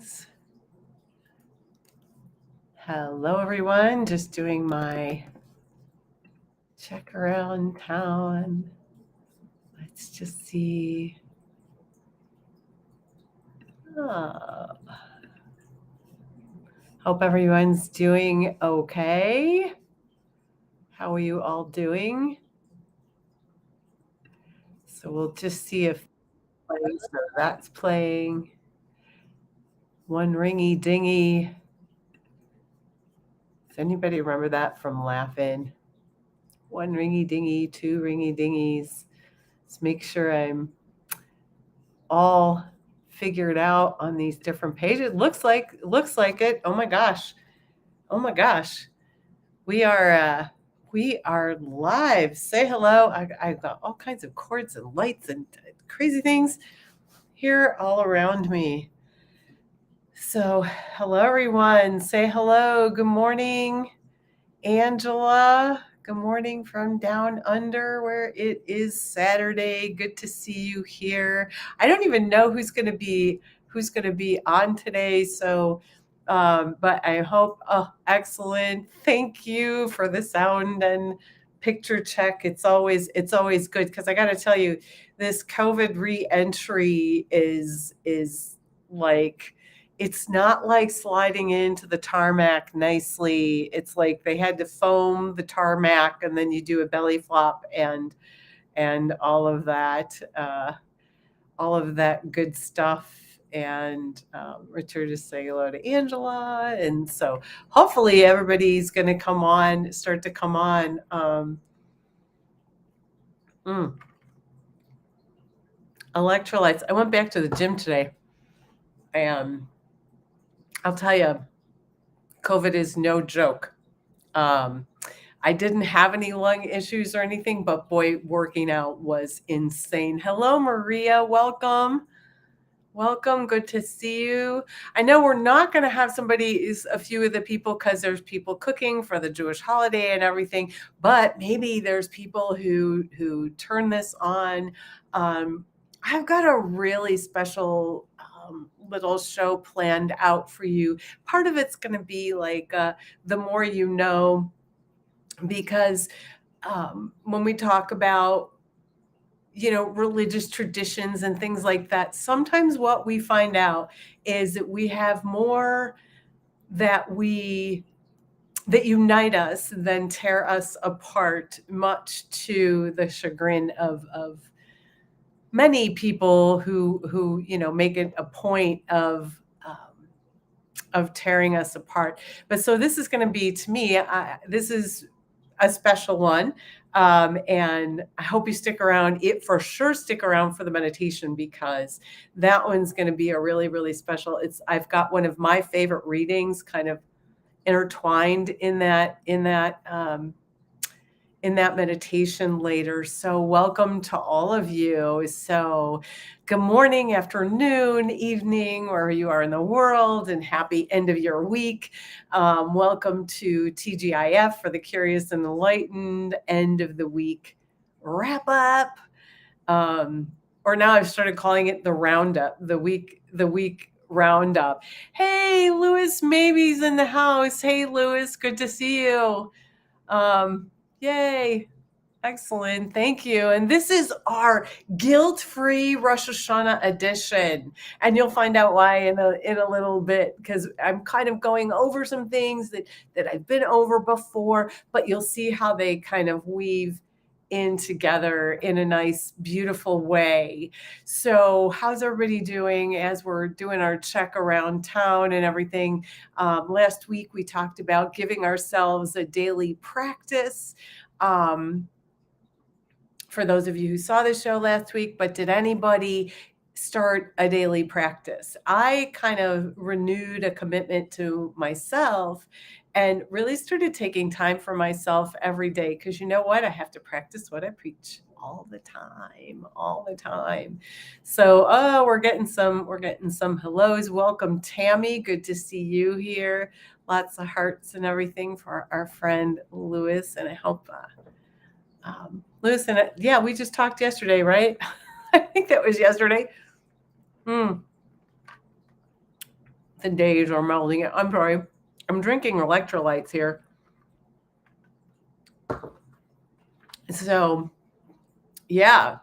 Greetings. Hello, everyone. Just doing my check around town. Let's just see. Hope everyone's doing okay. How are you all doing? So we'll just see if that's playing. One ringy dingy. Does anybody remember that from Laughing? One ringy dingy, two ringy dingies. Let's make sure I'm all figured out on these different pages. Looks like it. Oh my gosh. We are live. Say hello. I've got all kinds of cords and lights and crazy things here all around me. So hello everyone. Say hello. Good morning, Angela. Good morning from down under where it is Saturday. Good to see you here. I don't even know who's going to be on today. So, but I hope. Oh, excellent! Thank you for the sound and picture check. It's always good because I got to tell you, this COVID re-entry is like. It's not like sliding into the tarmac nicely. It's like they had to foam the tarmac and then you do a belly flop and all of that good stuff. And Richard is saying hello to Angela. And so hopefully everybody's going to start to come on. Electrolytes. I went back to the gym today and I'll tell you, COVID is no joke. I didn't have any lung issues or anything, but boy, working out was insane. Hello, Maria. Welcome. Good to see you. I know we're not going to have a few of the people because there's people cooking for the Jewish holiday and everything, but maybe there's people who turn this on. I've got a really special little show planned out for you. Part of it's going to be like the more you know, because when we talk about religious traditions and things like that, sometimes what we find out is that we have more that unite us than tear us apart, much to the chagrin of many people who make it a point of tearing us apart. But so this is going to be, to me, this is a special one. And I hope you stick around. Stick around for the meditation, because that one's going to be a really, really special. I've got one of my favorite readings kind of intertwined in that meditation later. So welcome to all of you. So good morning, afternoon, evening, wherever you are in the world, and happy end of your week. Welcome to TGIF for the Curious and Enlightened end of the week wrap up. Or now I've started calling it the roundup, the week roundup. Hey, Lewis Maybe's in the house. Hey, Lewis, good to see you. Yay. Excellent. Thank you. And this is our guilt-free Rosh Hashanah edition. And you'll find out why in a little bit, because I'm kind of going over some things that I've been over before, but you'll see how they kind of weave in together in a nice, beautiful way. So how's everybody doing as we're doing our check around town and everything? Last week, we talked about giving ourselves a daily practice. For those of you who saw the show last week, but did anybody start a daily practice? I kind of renewed a commitment to myself and really started taking time for myself every day, because you know what? I have to practice what I preach all the time. So, we're getting some hellos. Welcome, Tammy. Good to see you here. Lots of hearts and everything for our friend Lewis, and I hope Lewis and yeah, we just talked yesterday, right? I think that was yesterday. The days are melding. I'm sorry. I'm drinking electrolytes here. So, yeah.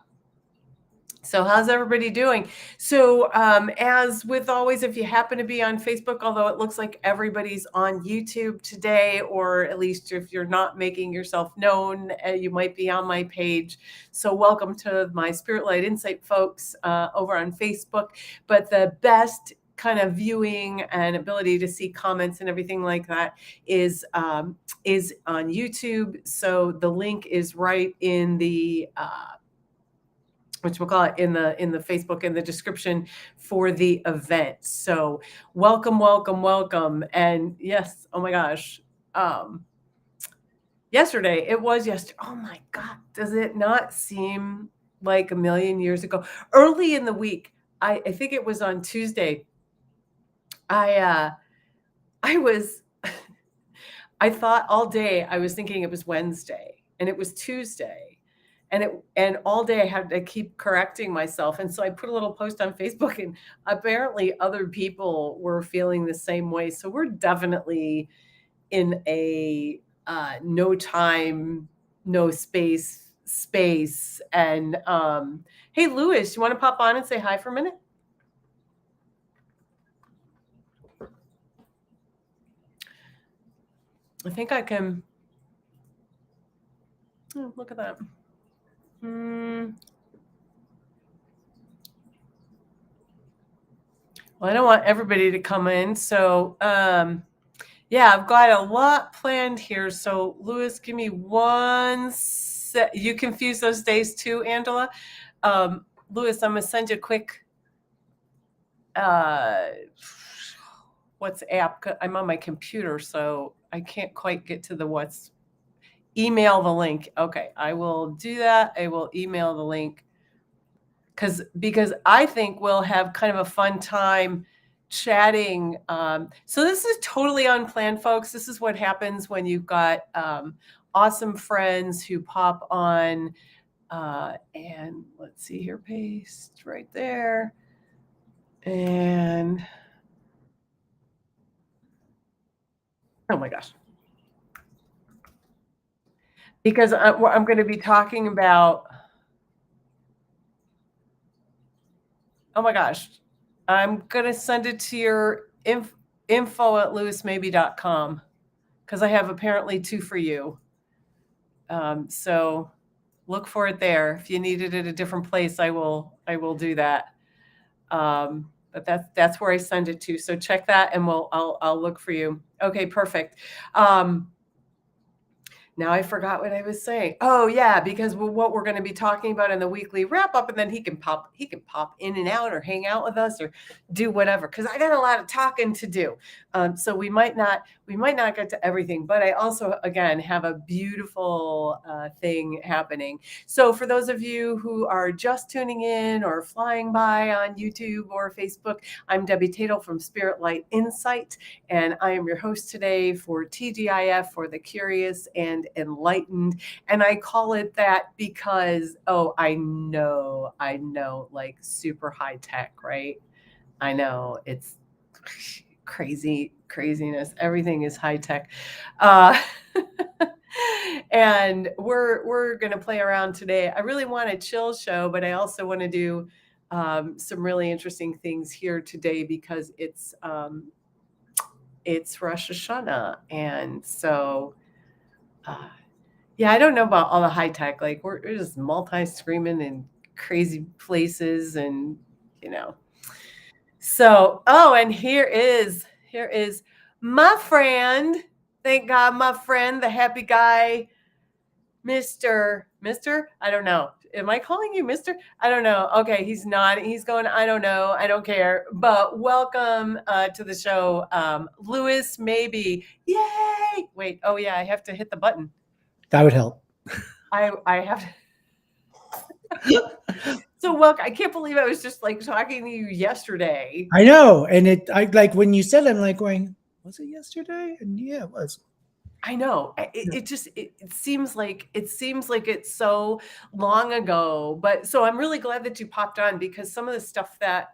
So how's everybody doing? So as with always, if you happen to be on Facebook, although it looks like everybody's on YouTube today, or at least if you're not making yourself known, you might be on my page. So welcome to my Spirit Light Insight folks over on Facebook. But the best kind of viewing and ability to see comments and everything like that is on YouTube. So the link is right in the which we'll call it in the Facebook in the description for the event. So welcome, welcome, welcome. And yes, oh my gosh. Yesterday, it was yesterday. Oh my God. Does it not seem like a million years ago? Early in the week, I think it was on Tuesday. I was I thought all day I was thinking it was Wednesday and it was Tuesday. And all day I had to keep correcting myself. And so I put a little post on Facebook, and apparently other people were feeling the same way. So we're definitely in a no time, no space. And hey, Louis, you want to pop on and say hi for a minute? I think I can. Oh, look at that. Well, I don't want everybody to come in. So, yeah, I've got a lot planned here. So, Louis, give me one sec. You confuse those days too, Angela? Louis, I'm going to send you a quick WhatsApp. I'm on my computer, so I can't quite get to the email the link. Okay, I will do that. I will email the link because I think we'll have kind of a fun time chatting. So this is totally unplanned, folks. This is what happens when you've got awesome friends who pop on. And let's see here, paste right there. And oh my gosh. Because I'm going to be talking about, oh my gosh, I'm going to send it to your info@lewismaybe.com because I have apparently 2 for you. So look for it there. If you need it at a different place, I will do that. But that's where I send it to. So check that, and I'll look for you. Okay, perfect. Now I forgot what I was saying. Oh yeah, because what we're going to be talking about in the weekly wrap up, and then he can pop in and out or hang out with us or do whatever. Because I got a lot of talking to do, so we might not get to everything. But I also again have a beautiful thing happening. So for those of you who are just tuning in or flying by on YouTube or Facebook, I'm Debbie Tatel from Spirit Light Insight, and I am your host today for TGIF, for the Curious and Enlightened. And I call it that because, I know, like super high tech, right? I know it's craziness. Everything is high tech. And we're going to play around today. I really want a chill show, but I also want to do some really interesting things here today because it's Rosh Hashanah. And so, yeah, I don't know about all the high tech. Like we're just multi-screaming in crazy places and, So, and here is my friend. Thank God, my friend, the happy guy, Mr. I don't know. Am I calling you Mr.? I don't know. Okay, he's not. He's going, I don't know. I don't care. But welcome to the show, Louis Maybe. Yay! Wait. Oh yeah, I have to hit the button. That would help. I have to. So welcome. I can't believe I was just like talking to you yesterday. I know, and I like when you said it, I'm like going, was it yesterday? And yeah, it was. I know. It seems like it's so long ago, but so I'm really glad that you popped on because some of the stuff that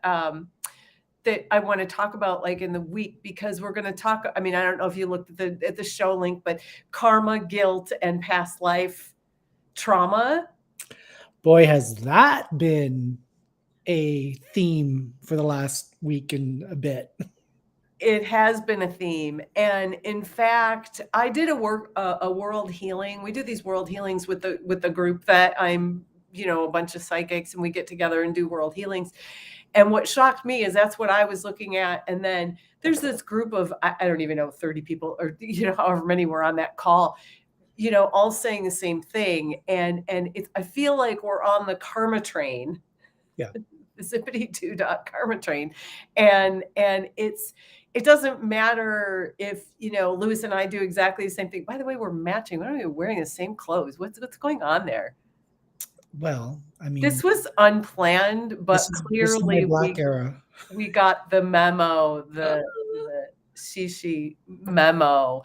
that I want to talk about like in the week, because we're going to talk. I mean, I don't know if you looked at the show link, but karma, guilt, and past life trauma. Boy, has that been a theme for the last week and a bit. It has been a theme, and in fact, I did a world healing. We do these world healings with the group that I'm, a bunch of psychics, and we get together and do world healings. And what shocked me is that's what I was looking at. And then there's this group of, I don't even know, 30 people, or, however many were on that call, all saying the same thing. And I feel like we're on the karma train. Yeah. The zippity-doo karma train. And it doesn't matter if, Lewis and I do exactly the same thing. By the way, we're matching. We're not even wearing the same clothes. What's going on there? Well, I mean, this was unplanned, but this is clearly my black era. we got the memo, the shishi memo.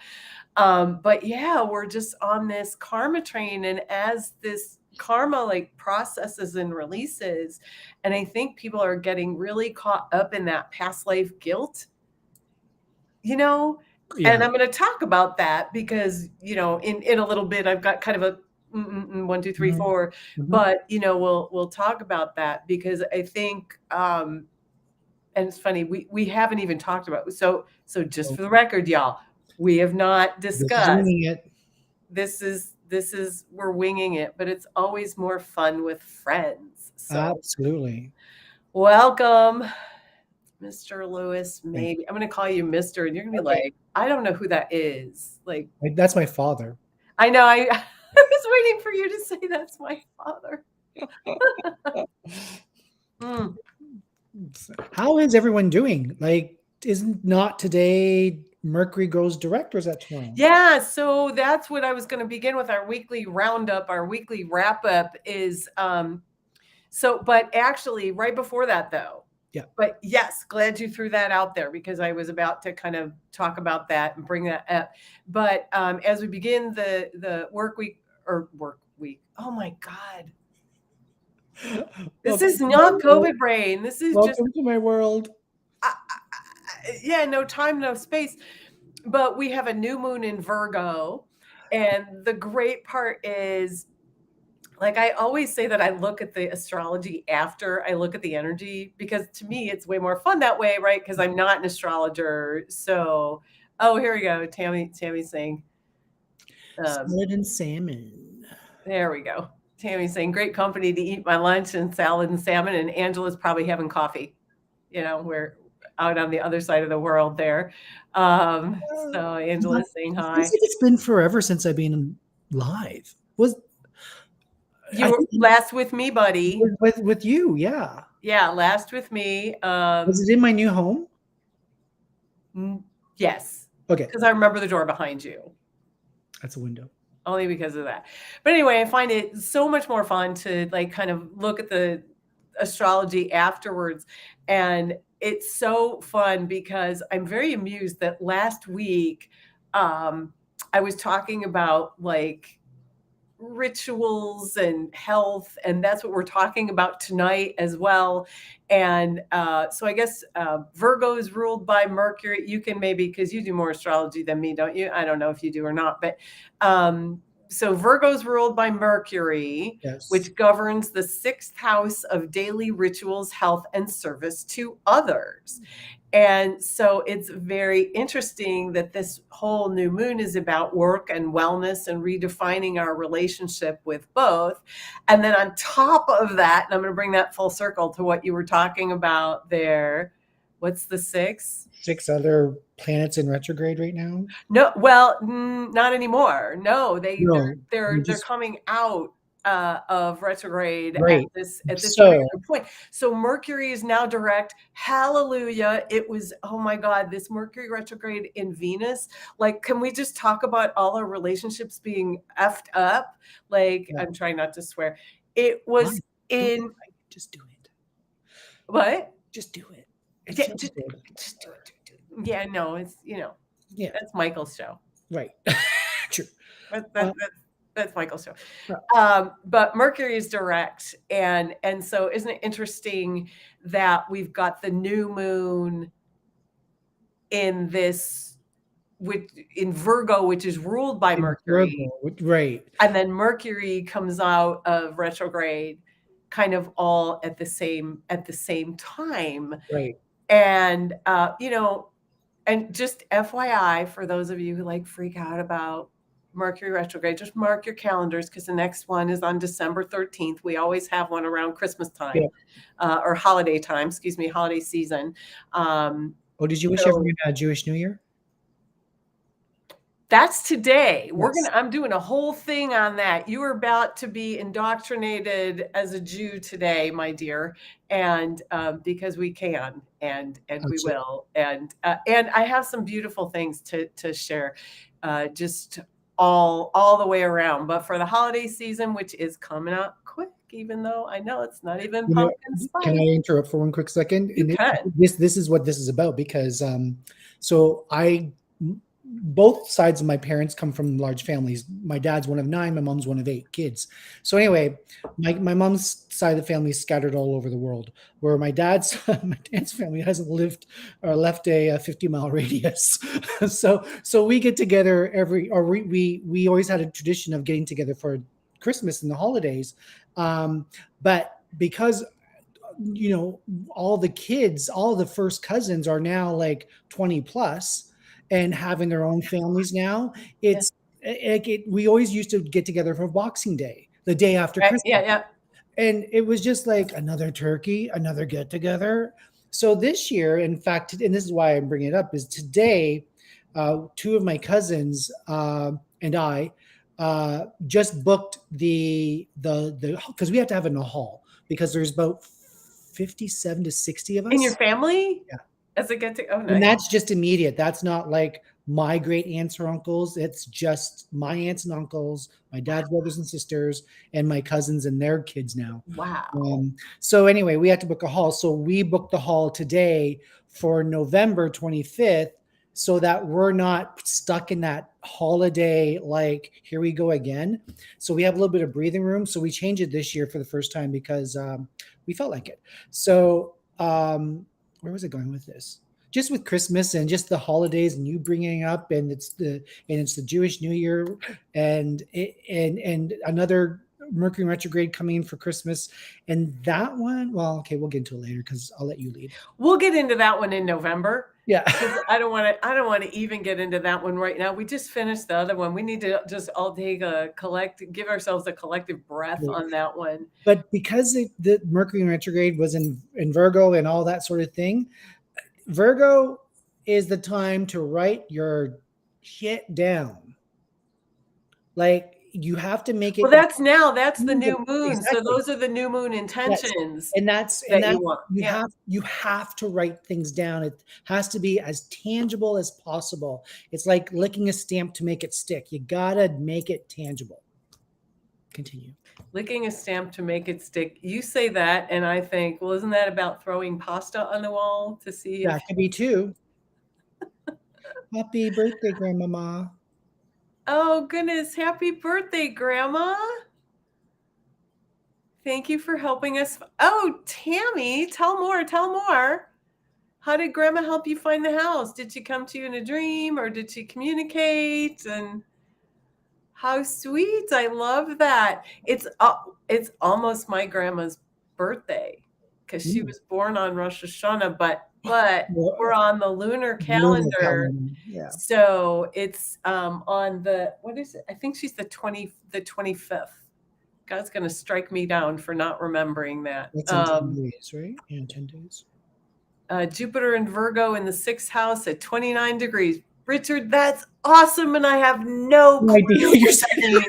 But yeah, we're just on this karma train. And as this karma like processes and releases, and I think people are getting really caught up in that past life guilt, Yeah. and I'm going to talk about that because, in a little bit, I've got kind of a 1, 2, 3, 4, but, we'll talk about that because I think, and it's funny, we haven't even talked about, so just for the record, y'all, we have not discussed. This is we're winging it, but it's always more fun with friends. So absolutely. Welcome, Mr. Lewis. Maybe I'm going to call you Mr. and you're going to be like, I don't know who that is. Like, that's my father. I know. I was waiting for you to say that's my father. How is everyone doing? Like, isn't not today Mercury goes direct, or is that tomorrow? Yeah, so that's what I was going to begin with. Our weekly roundup, our weekly wrap up is but actually right before that though. Yeah. But yes, glad you threw that out there because I was about to kind of talk about that and bring that up. But as we begin the work week, oh my God. This is not COVID brain. This is welcome to my world. Yeah, no time, no space. But we have a new moon in Virgo. And the great part is, like, I always say that I look at the astrology after I look at the energy, because to me, it's way more fun that way, right? Because I'm not an astrologer. So, here we go. Tammy's saying. Salad and salmon. There we go. Tammy's saying, great company to eat my lunch and salad and salmon. And Angela's probably having coffee. We're out on the other side of the world there. So Angela's saying hi. It's been forever since I've been live. You were last with me, buddy. With you, yeah. Yeah, last with me. Was it in my new home? Yes. Okay. Because I remember the door behind you. That's a window. Only because of that. But anyway, I find it so much more fun to like kind of look at the astrology afterwards. And it's so fun because I'm very amused that last week I was talking about like rituals and health, and that's what we're talking about tonight as well. And so I guess Virgo is ruled by Mercury. You can maybe, because you do more astrology than me, don't you? I don't know if you do or not, but so Virgo is ruled by Mercury, yes, which governs the 6th house of daily rituals, health, and service to others. And so it's very interesting that this whole new moon is about work and wellness and redefining our relationship with both. And then on top of that, and I'm going to bring that full circle to what you were talking about there. What's the 6? 6 other planets in retrograde right now? No, well, not anymore. No, they're coming out of retrograde at this particular point. So Mercury is now direct. Hallelujah. It was, oh my God, this Mercury retrograde in Venus. Like, can we just talk about all our relationships being effed up? Like, yeah. I'm trying not to swear. It was just do it. What? Just do it. Just do it. Yeah, no, it's, that's Michael's show. Right. True. That's That's Michael's show. Yeah. But Mercury is direct, and so isn't it interesting that we've got the new moon in this, which in Virgo, which is ruled by Mercury, Right. and then Mercury comes out of retrograde, kind of all at the same time, Right. and and just FYI for those of you who like freak out about Mercury retrograde, just mark your calendars because the next one is on December 13th. We always have one around Christmas time, or holiday time, excuse me, holiday season. Did you wish So everyone a Jewish New Year? that's today. Yes. I'm doing a whole thing on that. You are about to be indoctrinated as a Jew today, my dear, and because we can, and we will, and I have some beautiful things to share, just all the way around. But for the holiday season, which is coming up quick, even though I know it's not even pumpkin Can spice. I interrupt for one quick second? You can. This is what this is about, because so both sides of my parents come from large families. My dad's one of 9, my mom's one of 8 kids. So anyway, my mom's side of the family is scattered all over the world, where my dad's family hasn't lived or left a 50-mile radius. so we get together we always had a tradition of getting together for Christmas and the holidays. But because all the kids, all the first cousins are now like 20 plus and having their own families now, it's we always used to get together for Boxing Day, the day after Christmas. Yeah. And it was just like another turkey, another get together. So this year, in fact, and this is why I'm bringing it up, is today, 2 of my cousins and I just booked the because we have to have it in a hall because there's about 57 to 60 of us. In your family? Yeah. As it gets to, oh, nice. And that's just immediate. That's not like my great aunts or uncles. It's just my aunts and uncles, my dad's brothers and sisters, and my cousins and their kids now. Wow. So anyway, we had to book a hall. So we booked the hall today for November 25th, so that we're not stuck in that holiday, like, here we go again. So we have a little bit of breathing room. So we changed it this year for the first time because we felt like it. So where was I going with this? Just with Christmas and just the holidays and you bringing up, and it's the Jewish New Year and another Mercury retrograde coming in for Christmas. And that one, well, okay, we'll get into it later because I'll let you lead. We'll get into that one in November. Yeah. I don't want to even get into that one right now. We just finished the other one. We need to just all take give ourselves a collective breath on that one. But because the Mercury retrograde was in Virgo and all that sort of thing, Virgo is the time to write your shit down. Like, you have to make it. Well, that's the new moon. Exactly. So those are the new moon intentions. Yes. And you want. You have to write things down. It has to be as tangible as possible. It's like licking a stamp to make it stick. You gotta make it tangible. Continue. Licking a stamp to make it stick. You say that, and I think, well, isn't that about throwing pasta on the wall to see? That could be too. Happy birthday, Grandmama. Oh, goodness. Happy birthday, Grandma. Thank you for helping us. Oh, Tammy, tell more. How did Grandma help you find the house? Did she come to you in a dream, or did she communicate? And how sweet. I love that. It's almost my grandma's birthday because she was born on Rosh Hashanah, but we're on the lunar calendar. Yeah. So it's on the, what is it? I think she's the 25th. God's going to strike me down for not remembering that. That's in 10 days, right? Yeah, 10 days. Jupiter and Virgo in the 6th house at 29 degrees. Richard, that's awesome, and I have no idea what you're saying.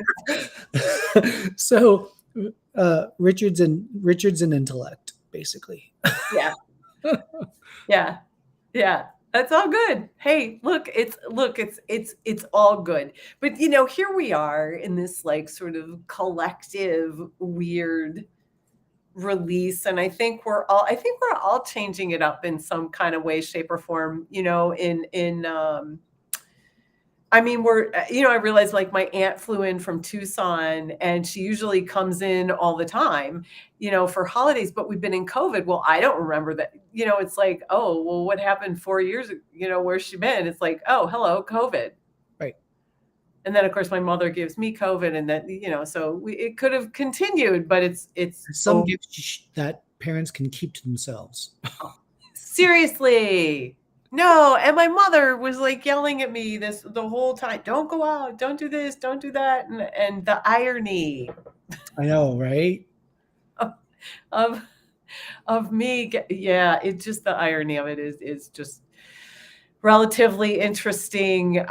So Richard's an intellect, basically. Yeah. That's all good. Hey, look, it's all good. But here we are in this like sort of collective weird release, and I think we're all changing it up in some kind of way, shape, or form. I mean, I realized like my aunt flew in from Tucson and she usually comes in all the time, for holidays, but we've been in COVID. Well, I don't remember that. It's like, oh, well, what happened 4 years ago? Where's she been? It's like, oh, hello, COVID. Right. And then of course my mother gives me COVID and then, so it could have continued, but it's Some gifts that parents can keep to themselves. seriously. No, and my mother was like yelling at me the whole time. Don't go out, don't do this, don't do that. And the irony I know, right? of me, yeah, it's just the irony of it is just relatively interesting.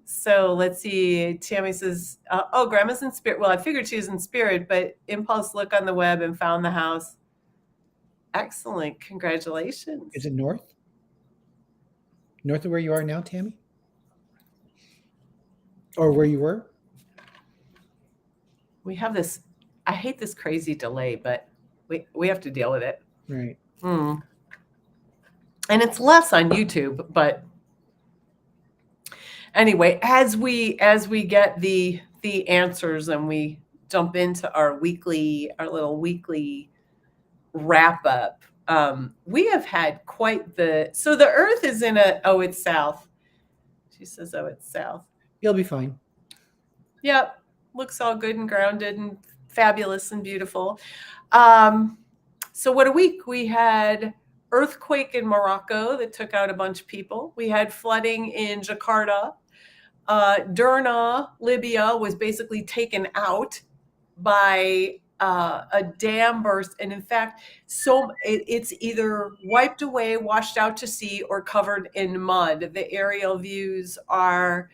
So let's see. Tammy says, oh, grandma's in spirit. Well, I figured she was in spirit, but impulse look on the web and found the house. Excellent. Congratulations. Is it north? North of where you are now, Tammy? Or where you were? We have this, I hate this crazy delay, but we have to deal with it. Right. And it's less on YouTube, but anyway, as we get the answers and we jump into our little weekly wrap up, we have had quite so the earth is in it's south. She says, oh, it's south. You'll be fine. Yep. Looks all good and grounded and fabulous and beautiful. So what a week. We had earthquake in Morocco that took out a bunch of people. We had flooding in Jakarta. Derna, Libya, was basically taken out by a dam burst. And in fact, it's either wiped away, washed out to sea, or covered in mud. The aerial views are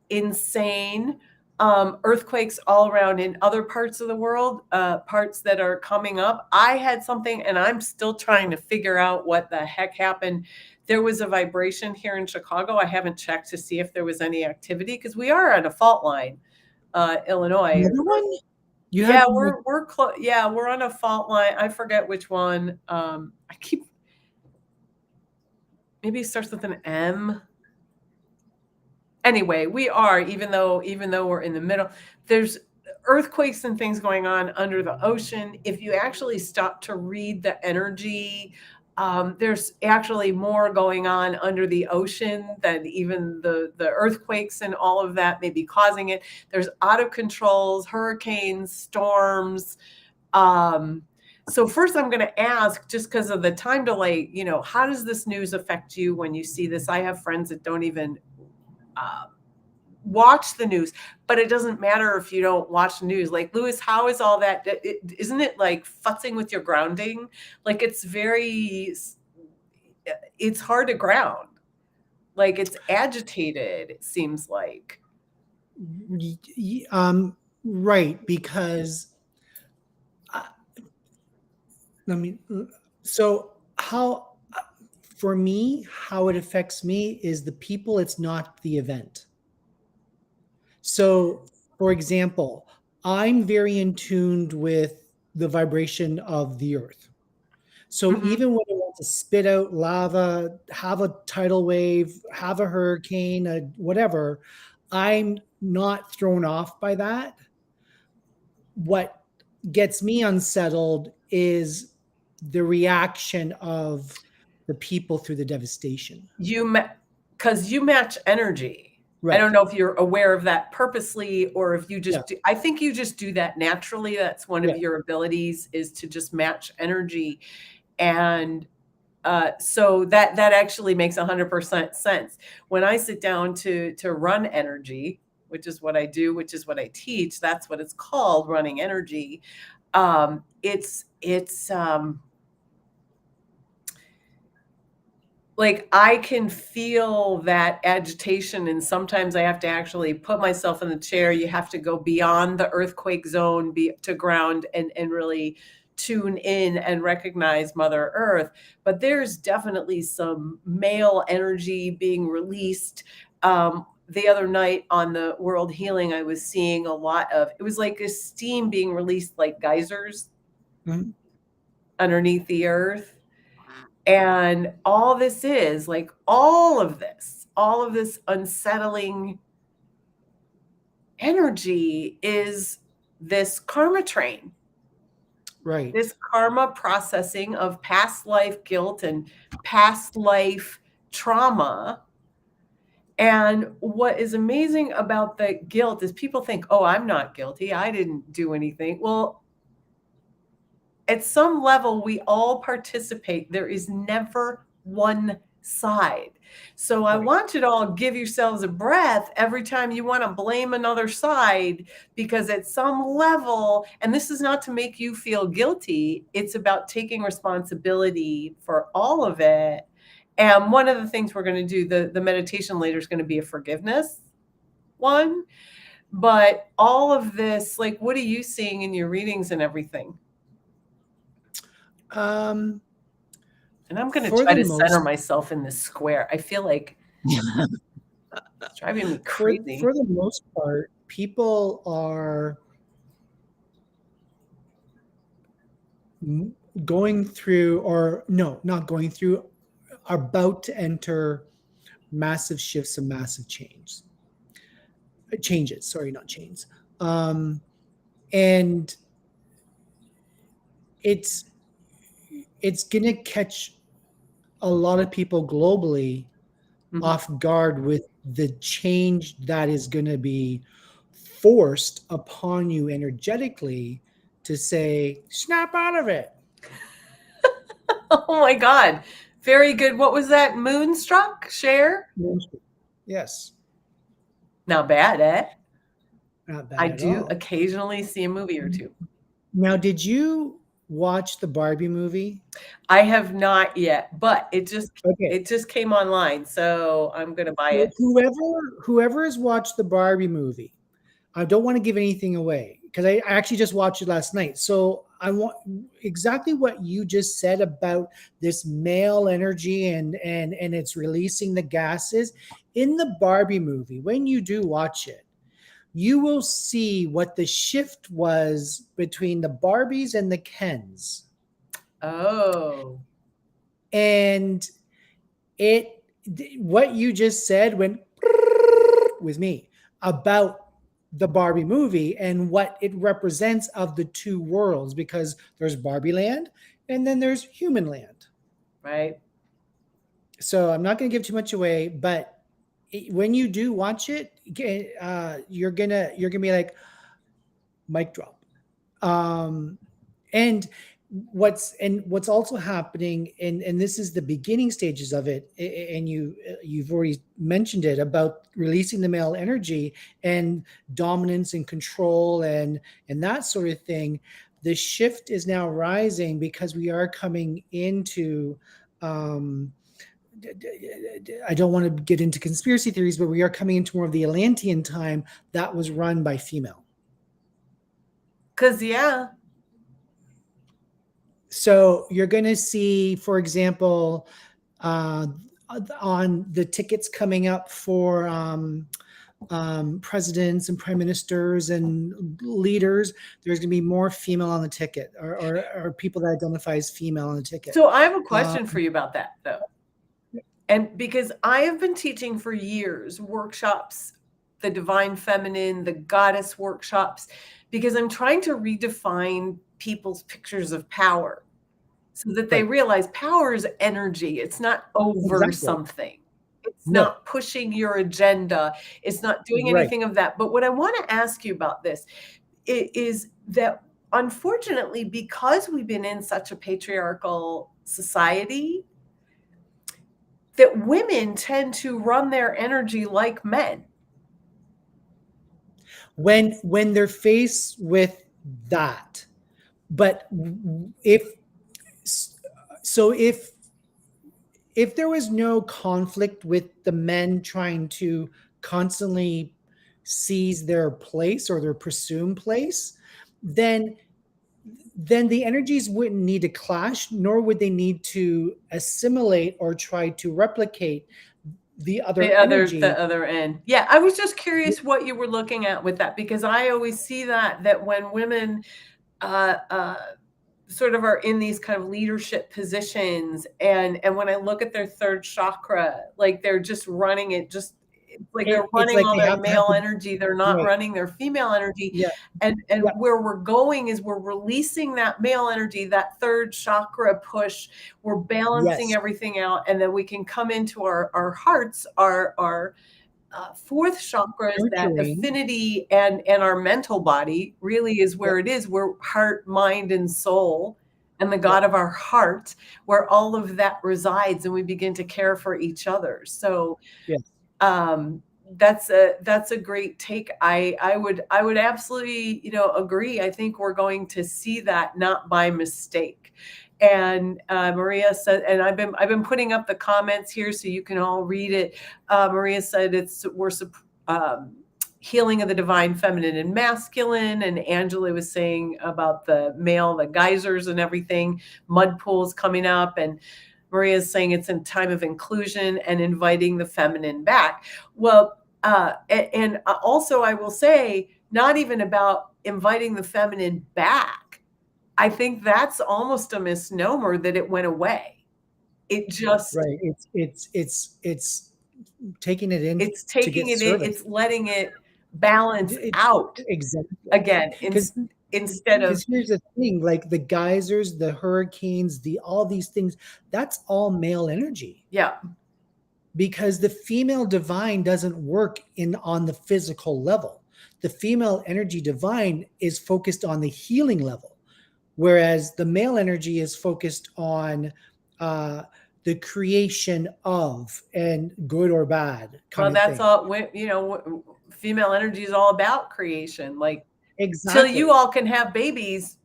insane. Earthquakes all around in other parts of the world, parts that are coming up. I had something, and I'm still trying to figure out what the heck happened. There was a vibration here in Chicago. I haven't checked to see if there was any activity because we are on a fault line, Illinois. Another one? We're close. Yeah, we're on a fault line. I forget which one. Maybe it starts with an M. Anyway, we are, even though we're in the middle, there's earthquakes and things going on under the ocean. If you actually stop to read the energy, there's actually more going on under the ocean than even the earthquakes and all of that may be causing it. There's out of controls, hurricanes, storms. So first I'm going to ask, just because of the time delay, how does this news affect you when you see this? I have friends that don't even watch the news, but it doesn't matter if you don't watch the news. Like, Lewis, how is all that? Isn't it like futzing with your grounding? Like, it's hard to ground. Like, it's agitated, it seems like. Right, because for me, how it affects me is the people, it's not the event. So, for example, I'm very in tune with the vibration of the earth. So even when I want to spit out lava, have a tidal wave, have a hurricane, whatever, I'm not thrown off by that. What gets me unsettled is the reaction of the people through the devastation. Because you match energy. Right. I don't know if you're aware of that purposely or if you just I think you just do that naturally. That's one of your abilities, is to just match energy. And so that actually makes 100% sense. When I sit down to run energy, which is what I do, which is what I teach, that's what it's called, running energy. It's like, I can feel that agitation, and sometimes I have to actually put myself in the chair. You have to go beyond the earthquake zone to ground and really tune in and recognize Mother Earth. But there's definitely some male energy being released. The other night on the World Healing, I was seeing a lot of, it was like a steam being released, like geysers underneath the earth. And all this is like all of this unsettling energy is this karma train, Right. this karma processing of past life guilt and past life trauma. And what is amazing about the guilt is people think, oh, I'm not guilty. I didn't do anything. Well, at some level, we all participate. There is never one side. So I Right. want you to all give yourselves a breath every time you want to blame another side, because at some level, and this is not to make you feel guilty, it's about taking responsibility for all of it. And one of the things we're going to do, the meditation later is going to be a forgiveness one. But all of this, like, what are you seeing in your readings and everything? Um, And I'm going to for try the to center most myself in this square. I feel like it's driving me crazy. for the most part, people are going through, or no, not going through, are about to enter massive shifts and massive changes. Sorry, not chains. And it's gonna catch a lot of people globally Mhm. off guard with the change that is going to be forced upon you energetically to say, snap out of it. Oh my God. Very good. What was that? Moonstruck? Share? Yes, Not bad, eh? not I bad at do all. occasionally see a movie or two. Now, did you watch the Barbie movie? I have not yet, but Okay. it just came online, so I'm gonna buy So it. whoever has watched the Barbie movie, I don't want to give anything away because I actually just watched it last night. So I want exactly what you just said about this male energy and it's releasing the gases in the Barbie movie. When you do watch it, you will see what the shift was between the Barbies and the Kens. Oh, And it what you just said went with me about the Barbie movie and what it represents of the two worlds, because there's Barbie land and then there's human land. right. So I'm not going to give too much away, but when you do watch it, you're gonna be like, mic drop. And what's also happening, and this is the beginning stages of it, and you've already mentioned it about releasing the male energy and dominance and control and that sort of thing. The shift is now rising because we are coming into um I don't want to get into conspiracy theories, but we are coming into more of the Atlantean time that was run by female. Cause yeah. So you're going to see, for example, uh, on the tickets coming up for presidents and prime ministers and leaders, there's going to be more female on the ticket, or people that identify as female on the ticket. So I have a Uh, question for you about that, though. And because I have been teaching for years workshops, the divine feminine, the goddess workshops, because I'm trying to redefine people's pictures of power so that they right. realize power is energy. It's not over Exactly. something. It's No. not pushing your agenda. It's not doing Right. anything of that. But what I want to ask you about this is that unfortunately, because we've been in such a patriarchal society, that women tend to run their energy like men. When they're faced with that, but if so, if there was no conflict with the men trying to constantly seize their place or their presumed place, then the energies wouldn't need to clash, nor would they need to assimilate or try to replicate the other energy. The other end. Yeah, I was just curious what you were looking at with that, because I always see that when women uh, uh, sort of are in these kind of leadership positions, and when I look at their third chakra, like they're just running it, just like they're It's running like all they their have to have male the energy, they're not right. running their female energy. Yeah. And Yeah. where we're going is we're releasing that male energy, that third chakra push, we're balancing Yes. everything out, and then we can come into our hearts, our fourth chakra is that Nurturing. affinity, and our mental body really is Yeah. where it is. We're heart, mind, and soul, and the Yeah. God of our heart, where all of that resides, and we begin to care for each other. So Yes. um, that's a great take. I would absolutely, agree. I think we're going to see that not by mistake. And Maria said, and I've been putting up the comments here so you can all read it. Maria said um, healing of the divine feminine and masculine, and Angela was saying about the male, the geysers and everything, mud pools coming up, and Maria's saying it's in time of inclusion and inviting the feminine back. Well, and also I will say, not even about inviting the feminine back. I think that's almost a misnomer that it went away. It just, Right. It's taking it in it's to taking get it in, service. it's letting it balance out Exactly. again, Because instead of, here's the thing, like the geysers, the hurricanes, the all these things, that's all male energy. yeah. Because the female divine doesn't work in on the physical level. The female energy divine is focused on the healing level, whereas the male energy is focused on the creation of and good or bad Well, kind of that's thing. all, female energy is all about creation. Like, till you Exactly. all can have babies.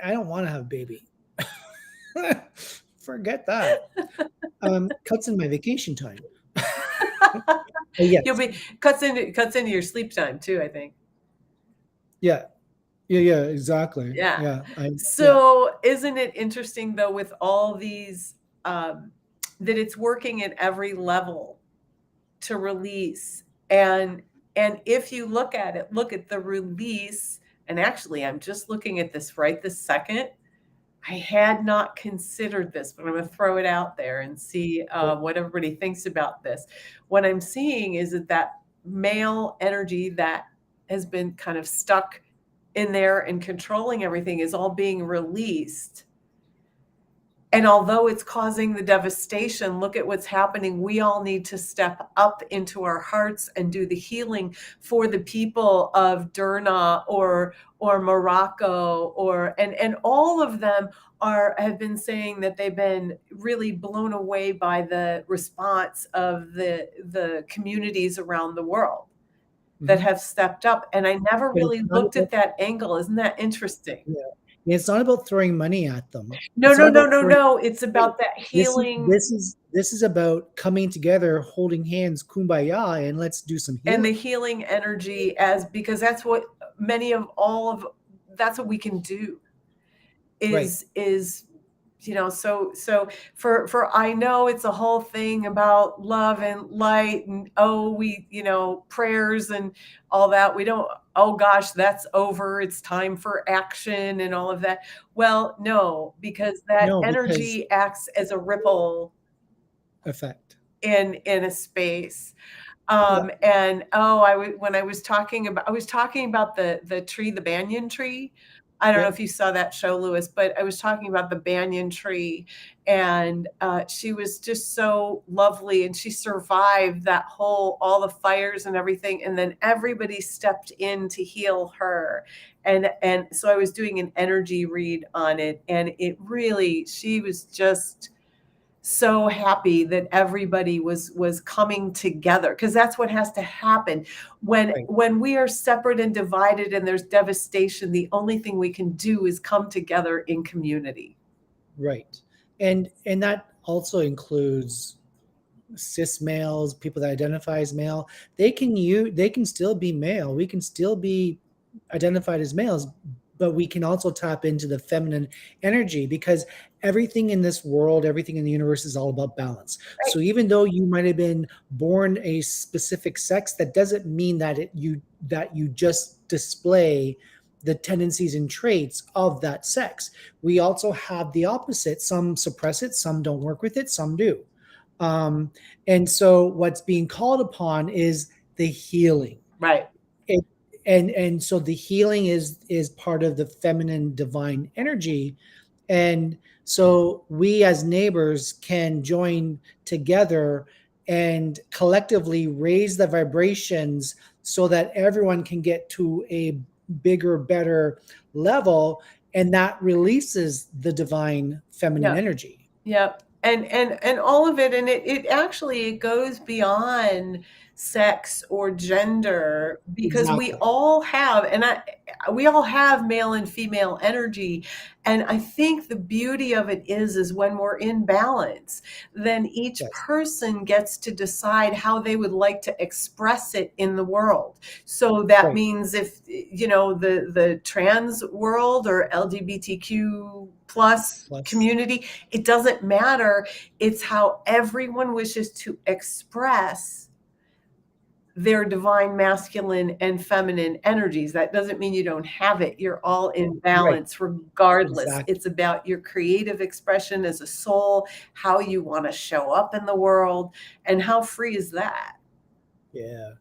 I don't want to have a baby. Forget that. Cuts in my vacation time. But You'll yes, be cuts into your sleep time too, I think. yeah, yeah, exactly. Yeah. Yeah, yeah, So isn't it interesting though, with all these, um, that it's working at every level to release, and if you look at it, look at the release, and actually I'm just looking at this right this second. I had not considered this, but I'm going to throw it out there and see yeah, what everybody thinks about this. What I'm seeing is that male energy that has been kind of stuck in there and controlling everything is all being released. And although it's causing the devastation, look at what's happening. We all need to step up into our hearts and do the healing for the people of Derna or Morocco, and all of them have been saying that they've been really blown away by the response of the communities around the world that mhm. have stepped up. And I never But it's really not looked about at that angle. Isn't that interesting? yeah. It's not about throwing money at them. No, It's no, not no, about no, throwing no. It's hey, about that this is healing this is this is about coming together, holding hands, kumbaya, and let's do some and the healing. healing energy, as because that's what many of all of that's what we can do Right. is so for I know it's a whole thing about love and light, and we prayers and all that. We don't, oh gosh, that's over, it's time for action and all of that. Well, no, because that No, because energy acts as a ripple effect. in a space. Yeah. And when I was talking about the tree, the banyan tree. I don't know Yep. if you saw that show, Lewis, but I was talking about the banyan tree, and she was just so lovely, and she survived all the fires and everything, and then everybody stepped in to heal her, and so I was doing an energy read on it, and she was just so happy that everybody was coming together, because that's what has to happen Right. when we are separate and divided and there's devastation. The only thing we can do is come together in community. Right. And that also includes cis males, people that identify as male. They can still be male. We can still be identified as males, but we can also tap into the feminine energy, because everything in this world, everything in the universe is all about balance. Right. So even though you might have been born a specific sex, that doesn't mean that you just display the tendencies and traits of that sex. We also have the opposite. Some suppress it, some don't work with it, some do. Um, and so what's being called upon is the healing. Right. It, and so the healing is part of the feminine divine energy. And so we as neighbors can join together and collectively raise the vibrations so that everyone can get to a bigger, better level. And that releases the divine feminine Yeah. energy. Yep. And all of it, and it actually it goes beyond sex or gender, because we Exactly. all have, we all have male and female energy. And I think the beauty of it is when we're in balance, then each Yes. person gets to decide how they would like to express it in the world. So that Right. means if, the trans world or LGBTQ plus community, it doesn't matter. It's how everyone wishes to express their divine masculine and feminine energies. That doesn't mean you don't have it. You're all in Right. balance regardless. Exactly. It's about your creative expression as a soul, how you want to show up in the world, and how free is that? Yeah.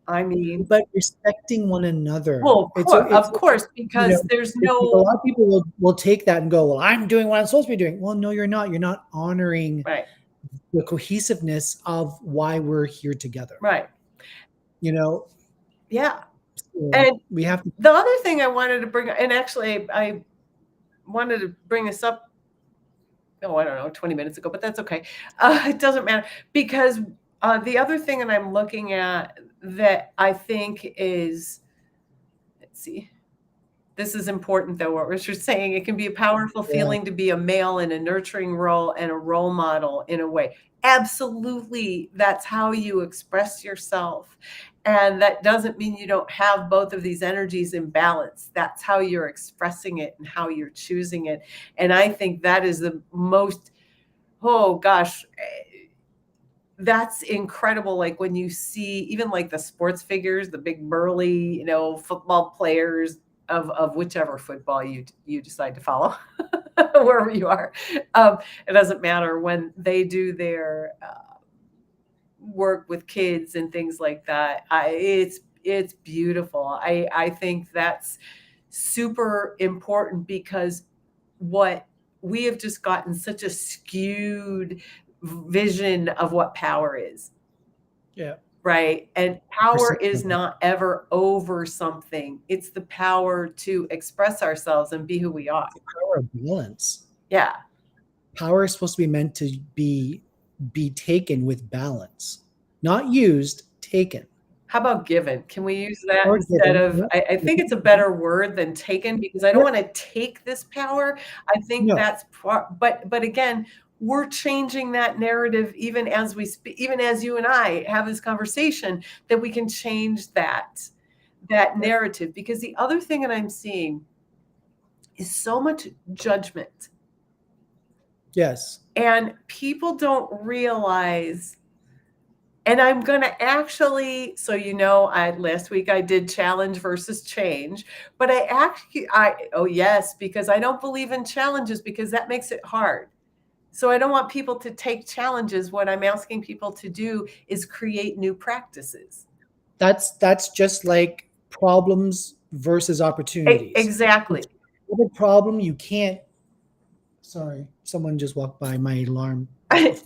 I mean, But respecting one another. well, of course, You know, because there's it's like a no lot of people will take that and go, well, I'm doing what I'm supposed to be doing. Well, no, you're not. You're not honoring right, the cohesiveness of why we're here together. right, You know, yeah. so And we have to. the other thing I wanted to bring, and actually I wanted to bring this up, oh, I don't know, 20 minutes ago, but that's okay. It doesn't matter, because the other thing that I'm looking at that I think is, let's see, this is important though, what Richard's saying. It can be a powerful Yeah. feeling to be a male in a nurturing role and a role model in a way. Absolutely, that's how you express yourself. And that doesn't mean you don't have both of these energies in balance. That's how you're expressing it and how you're choosing it. And I think that is the most, oh gosh, that's incredible. Like when you see even like the sports figures, the big burly, football players of whichever football you decide to follow, wherever you are. It doesn't matter when they do their work with kids and things like that. It's beautiful. I think that's super important, because what we have just gotten such a skewed vision of what power is. Yeah. Right. And power Perception is of it. not ever over something. It's the power to express ourselves and be who we are. Power of balance. Yeah. Power is supposed to be meant to be taken with balance, not used, taken. How about given? Can we use that Or instead given. of, I think it's a better word than taken, because I don't want to take this power. I think No. that's but again, we're changing that narrative even as we speak, even as you and I have this conversation, that we can change that narrative. Because the other thing that I'm seeing is so much judgment. Yes. And people don't realize, and I'm going to actually, so last week I did challenge versus change, but oh yes, because I don't believe in challenges, because that makes it hard. So I don't want people to take challenges. What I'm asking people to do is create new practices. That's just like problems versus opportunities. Exactly. With a problem, you can't. Sorry, someone just walked by. My alarm went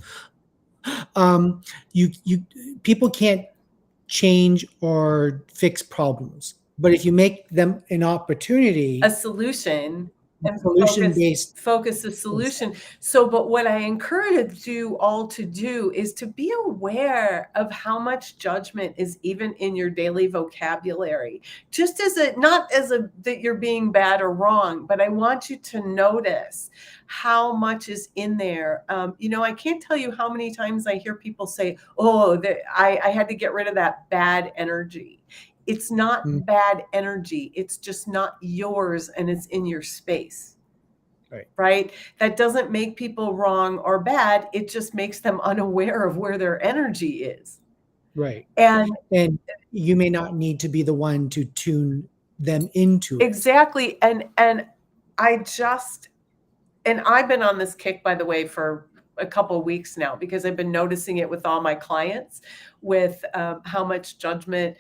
off. You people can't change or fix problems, but if you make them an opportunity, A solution, and solution based. focus the solution. So, but what I encourage you all to do is to be aware of how much judgment is even in your daily vocabulary. Just as not as that you're being bad or wrong, but I want you to notice how much is in there. I can't tell you how many times I hear people say, "Oh, I had to get rid of that bad energy." It's not bad energy. It's just not yours, and it's in your space. Right? That doesn't make people wrong or bad. It just makes them unaware of where their energy is. Right. And you may not need to be the one to tune them into it. Exactly. And I've been on this kick, by the way, for a couple of weeks now, because I've been noticing it with all my clients, with how much judgment,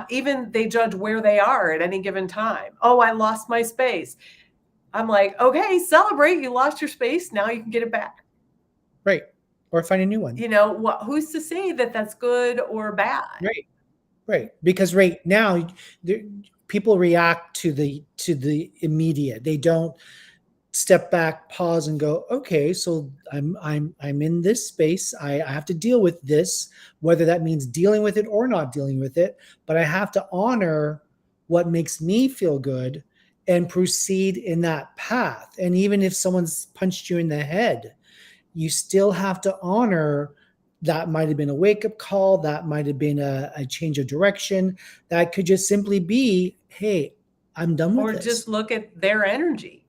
even they judge where they are at any given time. Oh, I lost my space. I'm like, okay, celebrate. You lost your space. Now you can get it back. Right. Or find a new one. Who's to say that that's good or bad? Right. Right. Because right now, people react to the immediate. They don't step back, pause, and go, okay, so I'm in this space. I have to deal with this, whether that means dealing with it or not dealing with it. But I have to honor what makes me feel good and proceed in that path. And even if someone's punched you in the head, you still have to honor that. Might have been a wake-up call, that might have been a change of direction, that could just simply be, hey, I'm done with Or this. just look at their energy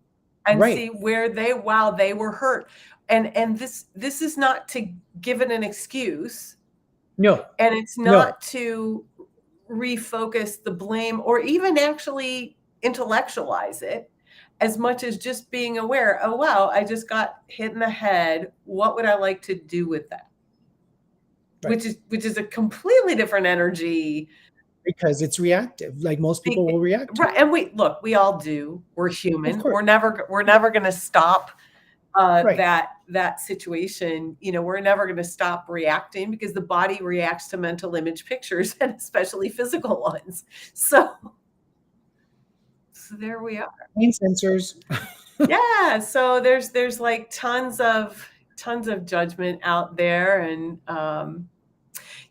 and see where they were hurt. And this is not to give it an excuse. No. And it's not to refocus the blame or even actually intellectualize it, as much as just being aware, oh, wow, I just got hit in the head. What would I like to do with that? Right. Which is a completely different energy. Because it's reactive, like most people will react to. Right. And we all do. We're human. We're never going to stop that situation. We're never going to stop reacting, because the body reacts to mental image pictures, and especially physical ones. So there we are. Brain sensors. Yeah. So there's like tons of judgment out there. And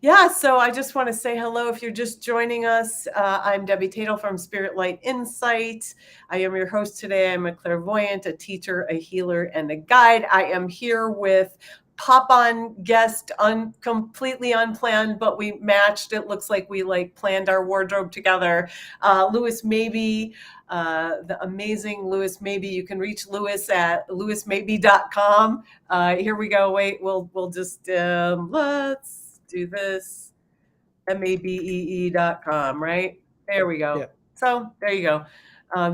yeah, so I just want to say hello if you're just joining us. I'm Debbie Tatel from Spirit Light Insight. I am your host today. I'm a clairvoyant, a teacher, a healer, and a guide. I am here with pop-on guest, completely unplanned, but we matched. It looks like we planned our wardrobe together. Louis Maybe, the amazing Louis Maybe. You can reach Louis at louismaybe.com. Here we go. Wait, we'll just let's do this. mabee.com, right? There we go. Yeah. So there you go.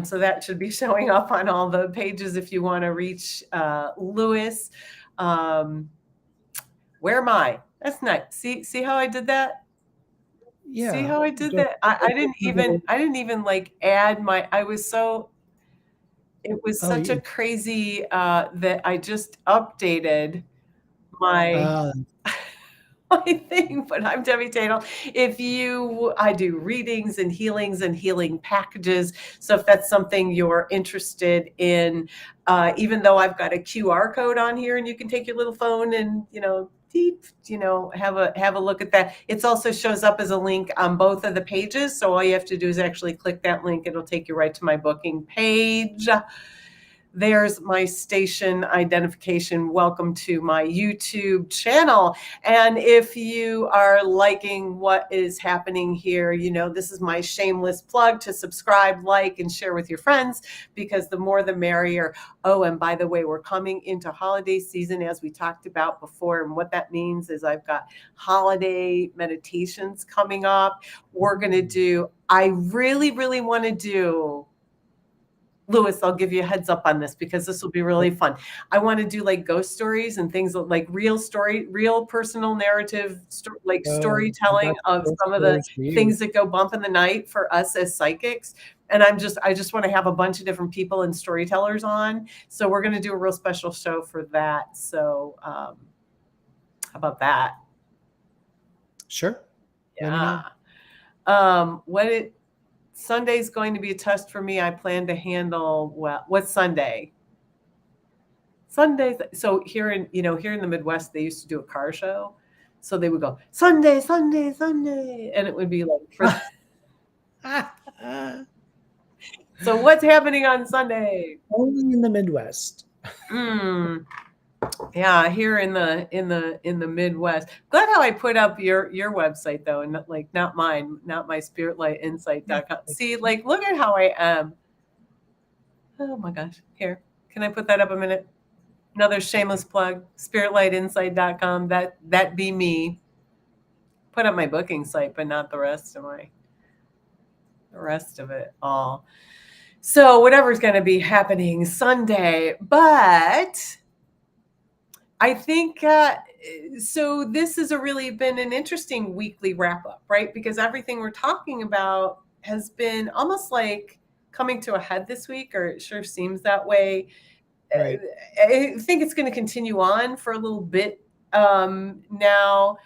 So that should be showing up on all the pages if you want to reach Louis. Where am I? That's nice. See how I did that? Yeah. See how I did that? I didn't even add my. It was such a crazy that I just updated my. My thing, but I'm Debbie Tatel. I do readings and healings and healing packages. So if that's something you're interested in, even though I've got a QR code on here and you can take your little phone and, have a look at that. It also shows up as a link on both of the pages. So all you have to do is actually click that link. It'll take you right to my booking page. There's my station identification. Welcome to my YouTube channel. And if you are liking what is happening here, this is my shameless plug to subscribe, like, and share with your friends, because the more the merrier. Oh, and by the way, we're coming into holiday season, as we talked about before. And what that means is I've got holiday meditations coming up. I really, really want to do, Louis, I'll give you a heads up on this, because this will be really fun. I want to do ghost stories and things like real personal narrative, storytelling of some of the things that go bump in the night for us as psychics. And I just want to have a bunch of different people and storytellers on. So we're going to do a real special show for that. So how about that? Sure. Yeah. Sunday's going to be a test for me. I plan to handle what's Sunday? Sunday. So here in the Midwest, they used to do a car show. So they would go Sunday, Sunday, Sunday, and it would be So what's happening on Sunday? Only in the Midwest. Yeah, here in the Midwest. Glad how I put up your website though, and not mine, not my spiritlightinsight.com. See, look at how I am. Oh my gosh. Here, can I put that up a minute? Another shameless plug, spiritlightinsight.com. That be me. Put up my booking site, but not the rest of my. the rest of it all. So whatever's going to be happening Sunday, but I think so. This has really been an interesting weekly wrap up, right? Because everything we're talking about has been almost like coming to a head this week, or it sure seems that way. Right. I think it's going to continue on for a little bit now.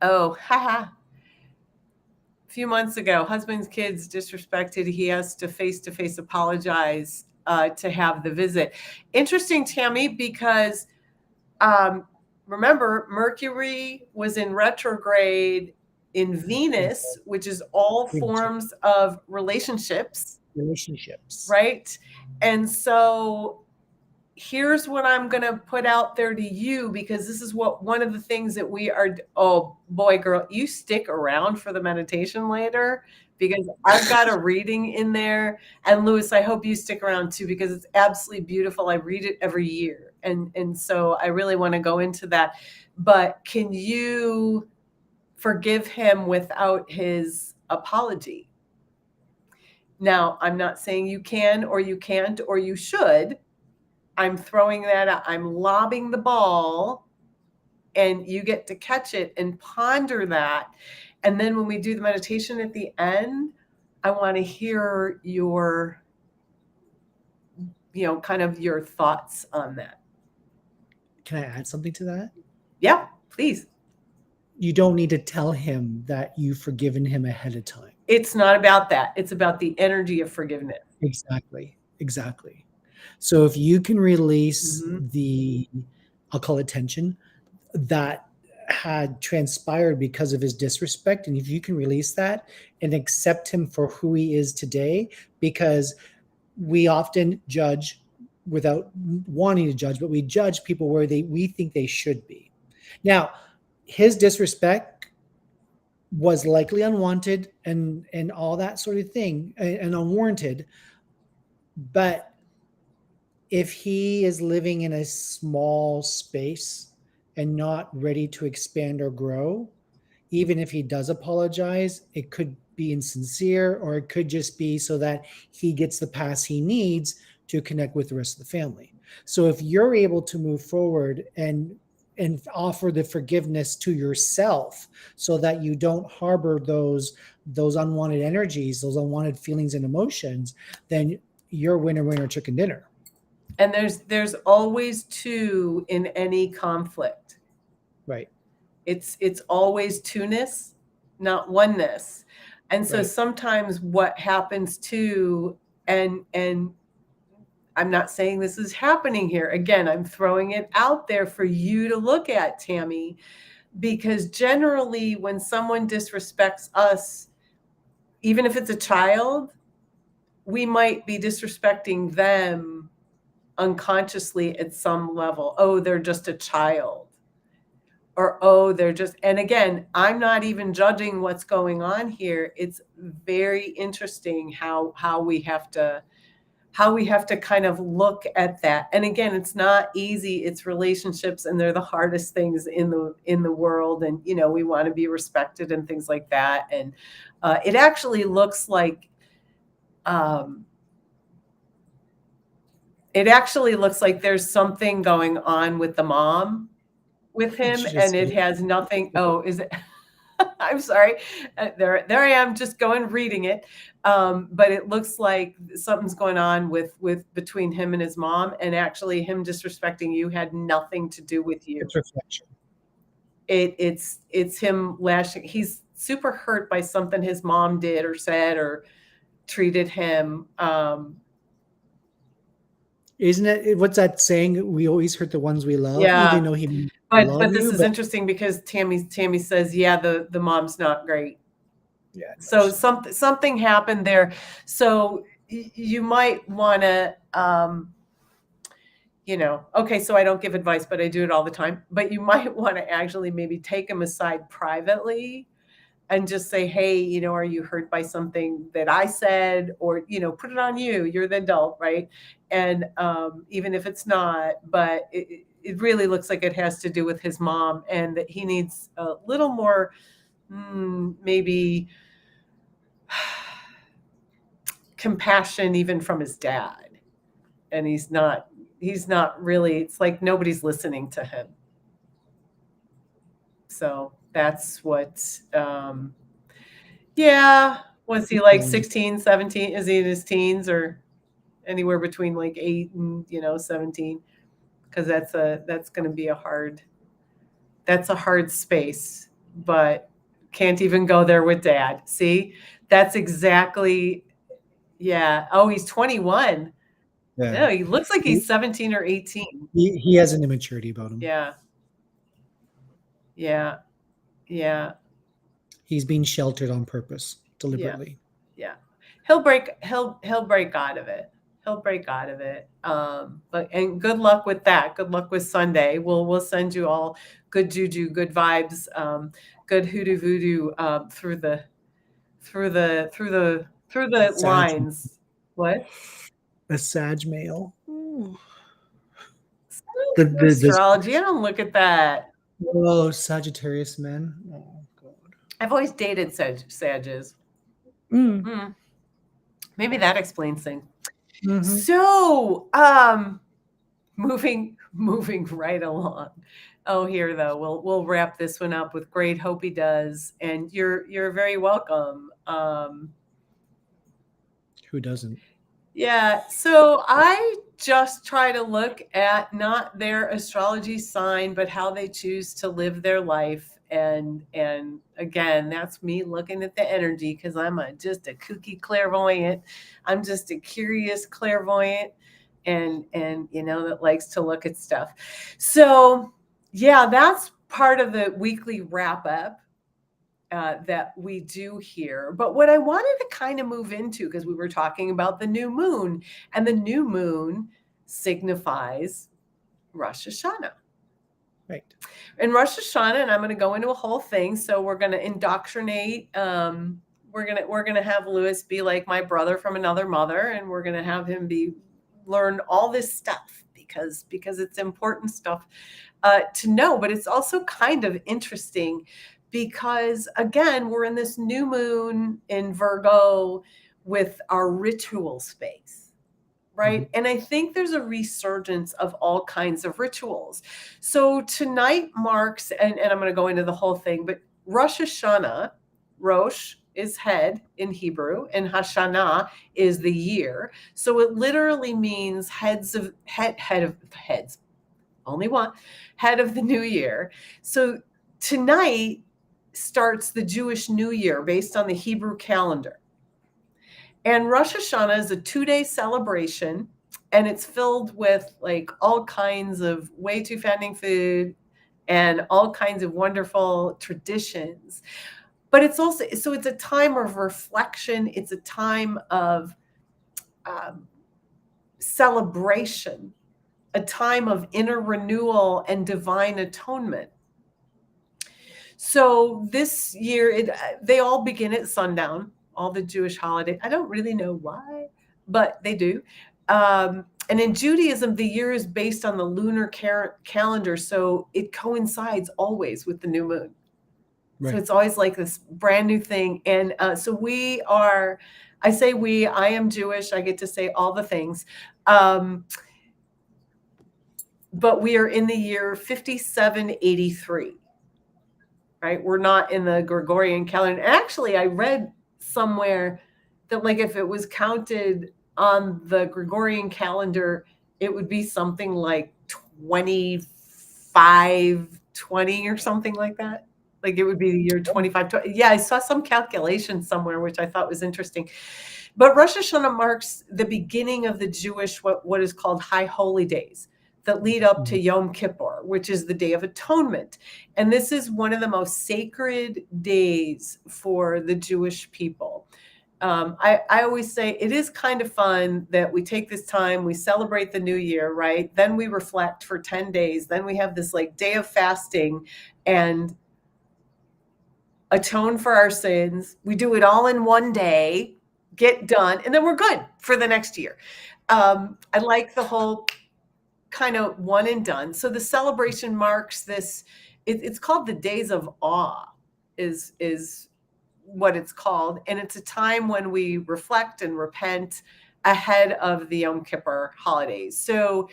Oh, haha. A few months ago, husband's kids disrespected. He has to face apologize to have the visit. Interesting, Tammy, because remember, Mercury was in retrograde in Venus, which is all forms of relationships, right? And so here's what I'm going to put out there to you, because this is what one of the things that we are. Oh boy, girl, you stick around for the meditation later, because I've got a reading in there. And Louis, I hope you stick around too, because it's absolutely beautiful. I read it every year. And so I really want to go into that. But can you forgive him without his apology? Now, I'm not saying you can or you can't or you should. I'm throwing that out. I'm lobbing the ball, and you get to catch it and ponder that. And then when we do the meditation at the end, I want to hear your, kind of your thoughts on that. Can I add something to that? Yeah, please. You don't need to tell him that you've forgiven him ahead of time. It's not about that. It's about the energy of forgiveness. Exactly. So if you can release I'll call it tension, that had transpired because of his disrespect, and if you can release that and accept him for who he is today, because we often judge without wanting to judge, but we judge people where we think they should be. Now, his disrespect was likely unwanted and all that sort of thing, and unwarranted. But if he is living in a small space and not ready to expand or grow, even if he does apologize, it could be insincere, or it could just be so that he gets the pass he needs to connect with the rest of the family. So if you're able to move forward and offer the forgiveness to yourself, so that you don't harbor those unwanted energies, those unwanted feelings and emotions, then you're winner chicken dinner. And there's always two in any conflict. Right. It's always two-ness, not oneness. And so sometimes what happens too, and I'm not saying this is happening here. Again, I'm throwing it out there for you to look at, Tammy, because generally when someone disrespects us, even if it's a child, we might be disrespecting them unconsciously at some level. Oh, they're just a child. Or, oh, they're just, and again, I'm not even judging what's going on here. It's very interesting how we have to kind of look at that. And again, it's not easy. It's relationships, and they're the hardest things in the world. And, we want to be respected and things like that. And it actually looks like, there's something going on with the mom with him, and it has nothing. Oh, is it? I'm sorry. There I am, just going reading it. But it looks like something's going on with between him and his mom, and actually him disrespecting you had nothing to do with you. It's reflection. It's him lashing. He's super hurt by something his mom did or said or treated him. Isn't it? What's that saying? We always hurt the ones we love, even though he. But this is interesting, because Tammy says, yeah, the mom's not great. Yeah. So something happened there. So you might want to, okay, so I don't give advice, but I do it all the time. But you might want to actually maybe take him aside privately and just say, hey, are you hurt by something that I said? Or, put it on you. You're the adult, right? And even if it's not, but it really looks like it has to do with his mom, and that he needs a little more, maybe compassion even from his dad. And he's not really, it's like nobody's listening to him. So that's what, yeah. Was he like 16, 17? Is he in his teens or anywhere between like 8 and 17? Because that's going to be a hard space, but can't even go there with dad. See, that's exactly, yeah. Oh, he's 21. Yeah. No, he looks like he's 17 or 18. He has an immaturity about him. Yeah. Yeah. Yeah. He's being sheltered on purpose, deliberately. Yeah. He'll break out of it. He'll break out of it. And good luck with that. Good luck with Sunday. We'll send you all good juju, good vibes, good hoodoo voodoo through the lines. What? A Sag male. Astrology. I don't look at that. Oh, Sagittarius men. Oh God. I've always dated Sages. Maybe that explains things. Mm-hmm. So, moving right along. Oh, here though, we'll wrap this one up with great hope he does, and you're very welcome. Who doesn't? Yeah, so I just try to look at not their astrology sign, but how they choose to live their life. And again, that's me looking at the energy, because I'm just a kooky clairvoyant. I'm just a curious clairvoyant, and that likes to look at stuff. So yeah, that's part of the weekly wrap up that we do here. But what I wanted to kind of move into, because we were talking about the new moon, and the new moon signifies Rosh Hashanah. Right. And Rosh Hashanah, and I'm going to go into a whole thing. So we're going to indoctrinate. We're gonna have Lewis be like my brother from another mother, and we're going to have him learn all this stuff because it's important stuff to know. But it's also kind of interesting, because again, we're in this new moon in Virgo with our ritual space, right? Mm-hmm. And I think there's a resurgence of all kinds of rituals. So tonight marks, and I'm going to go into the whole thing, but Rosh Hashanah, Rosh is head in Hebrew, and Hashanah is the year. So it literally means head of heads, only one, head of the new year. So tonight starts the Jewish New Year based on the Hebrew calendar. And Rosh Hashanah is a 2-day celebration, and it's filled with like all kinds of way too fattening food and all kinds of wonderful traditions. But it's also, so it's a time of reflection. It's a time of celebration, a time of inner renewal and divine atonement. So this year, they all begin at sundown, all the Jewish holidays. I don't really know why, but they do. And in Judaism, the year is based on the lunar calendar, so it coincides always with the new moon. Right. So it's always like this brand new thing. And so we are, I say we, I am Jewish. I get to say all the things. But we are in the year 5783. Right? We're not in the Gregorian calendar. Actually, I read somewhere that like if it was counted on the Gregorian calendar, it would be something like 2520 or something like that. Like it would be the year 2520. Yeah, I saw some calculation somewhere, which I thought was interesting. But Rosh Hashanah marks the beginning of the Jewish, what is called High Holy Days, that lead up to Yom Kippur, which is the Day of Atonement. And this is one of the most sacred days for the Jewish people. I always say it is kind of fun that we take this time, we celebrate the new year, right? Then we reflect for 10 days. Then we have this like day of fasting and atone for our sins. We do it all in one day, get done, and then we're good for the next year. I like the whole kind of one and done. So the celebration marks this, it's called the Days of Awe, is what it's called. And it's a time when we reflect and repent ahead of the Yom Kippur holidays. So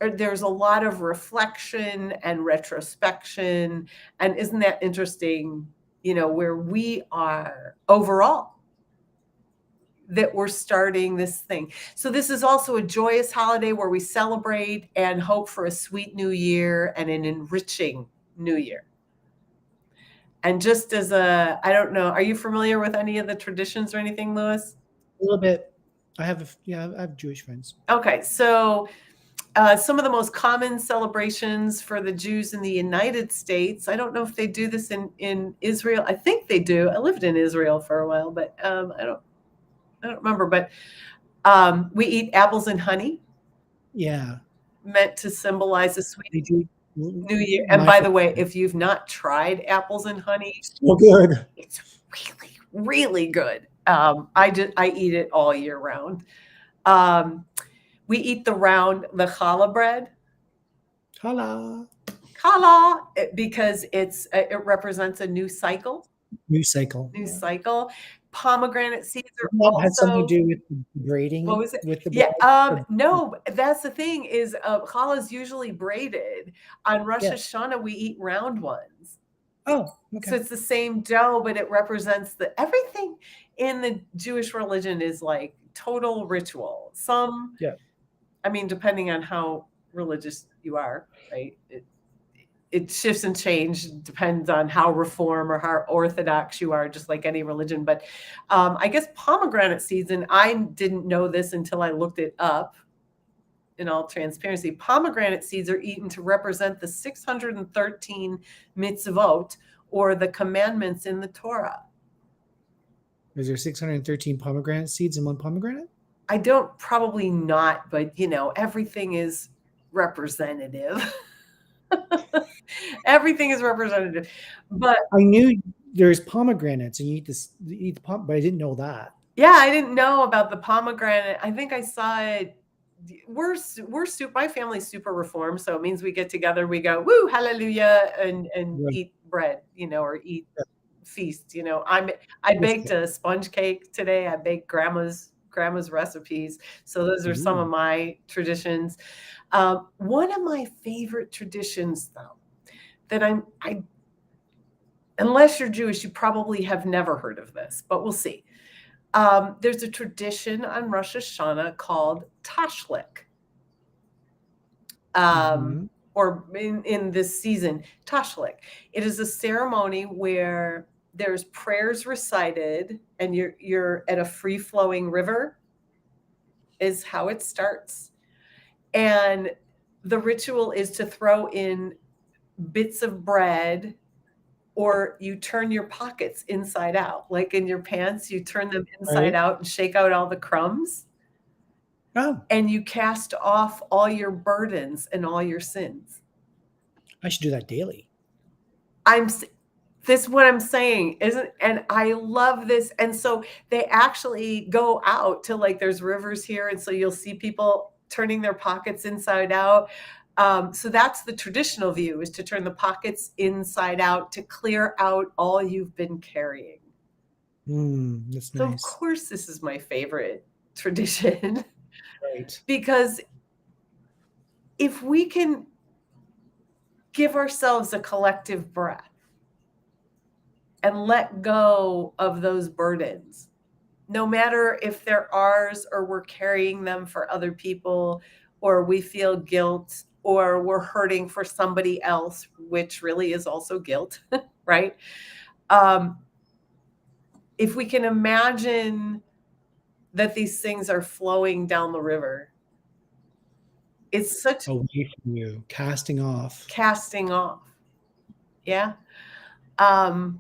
there's a lot of reflection and retrospection. And isn't that interesting, where we are overall, that we're starting this thing. So this is also a joyous holiday where we celebrate and hope for a sweet new year and an enriching new year. And just as I don't know, are you familiar with any of the traditions or anything, Lewis? A little bit. I have Jewish friends. Okay, so some of the most common celebrations for the Jews in the United States. I don't know if they do this in Israel. I think they do. I lived in Israel for a while, but I don't remember. But we eat apples and honey. Yeah, meant to symbolize a sweet they do. new year. And by the way, if you've not tried apples and honey, so good. it's really, really good. I eat it all year round. We eat the challah bread. Challah. Because it represents a new cycle. New cycle. Pomegranate seeds are that has something to do with braiding. What was it? With the no, that's the thing is challah is usually braided. On Rosh Hashanah, we eat round ones. Oh, okay. So it's the same dough, but it represents everything in the Jewish religion is like total ritual. I mean, depending on how religious you are, right? It shifts and changes, depends on how reform or how orthodox you are, just like any religion. But I guess pomegranate seeds, and I didn't know this until I looked it up in all transparency. Pomegranate seeds are eaten to represent the 613 mitzvot, or the commandments in the Torah. Is there 613 pomegranate seeds in one pomegranate? I don't, probably not, but everything is representative. Everything is representative. But I knew there's pomegranates and you eat the but I didn't know that. Yeah, I didn't know about the pomegranate. I think I saw it. My family's super reformed, so it means we get together, we go, woo, hallelujah, and eat bread, or eat feast. I baked a sponge cake today. I baked grandma's recipes. So those are some of my traditions. One of my favorite traditions, though, that I unless you're Jewish, you probably have never heard of this, but we'll see. There's a tradition on Rosh Hashanah called Tashlik. Or in this season, Tashlik. It is a ceremony where there's prayers recited and you're at a free-flowing river, is how it starts. And the ritual is to throw in bits of bread, or you turn your pockets inside out. Like in your pants, you turn them inside out and shake out all the crumbs. Oh. And you cast off all your burdens and all your sins. I should do that daily. This is what I'm saying, and I love this. And so they actually go out to, like, there's rivers here, and so you'll see people turning their pockets inside out. So that's the traditional view, is to turn the pockets inside out to clear out all you've been carrying. That's nice. So of course, this is my favorite tradition. Right. Because if we can give ourselves a collective breath and let go of those burdens, no matter if they're ours or we're carrying them for other people, or we feel guilt, or we're hurting for somebody else, which really is also guilt, right? If we can imagine that these things are flowing down the river, it's such away from you, casting off. Yeah. And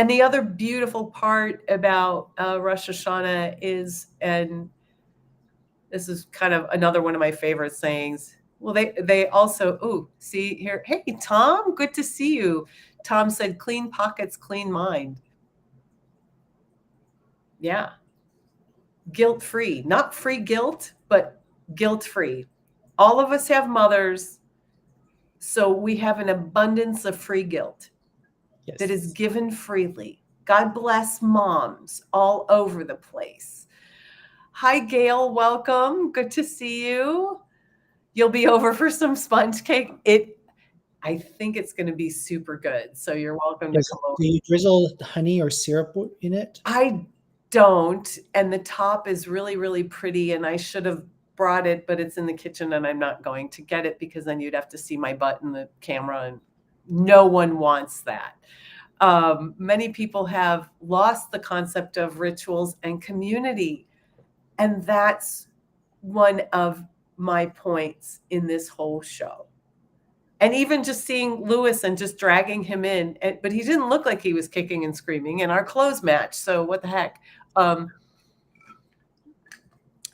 the other beautiful part about Rosh Hashanah is, and this is kind of another one of my favorite sayings. Well, they also, see here. Hey, Tom, good to see you. Tom said, clean pockets, clean mind. Yeah. Guilt-free, not free guilt, but guilt-free. All of us have mothers, so we have an abundance of free guilt. that is given freely. God bless moms all over the place. Hi, Gail. Welcome. Good to see you. You'll be over for some sponge cake. I think it's going to be super good. So you're welcome to come over. Do you drizzle honey or syrup in it? I don't. And the top is really, really pretty. And I should have brought it, but it's in the kitchen and I'm not going to get it because then you'd have to see my butt in the camera. And no one wants that. Many people have lost the concept of rituals and community. And that's one of my points in this whole show. And even just seeing Lewis and just dragging him in, but he didn't look like he was kicking and screaming in our clothes match. So what the heck?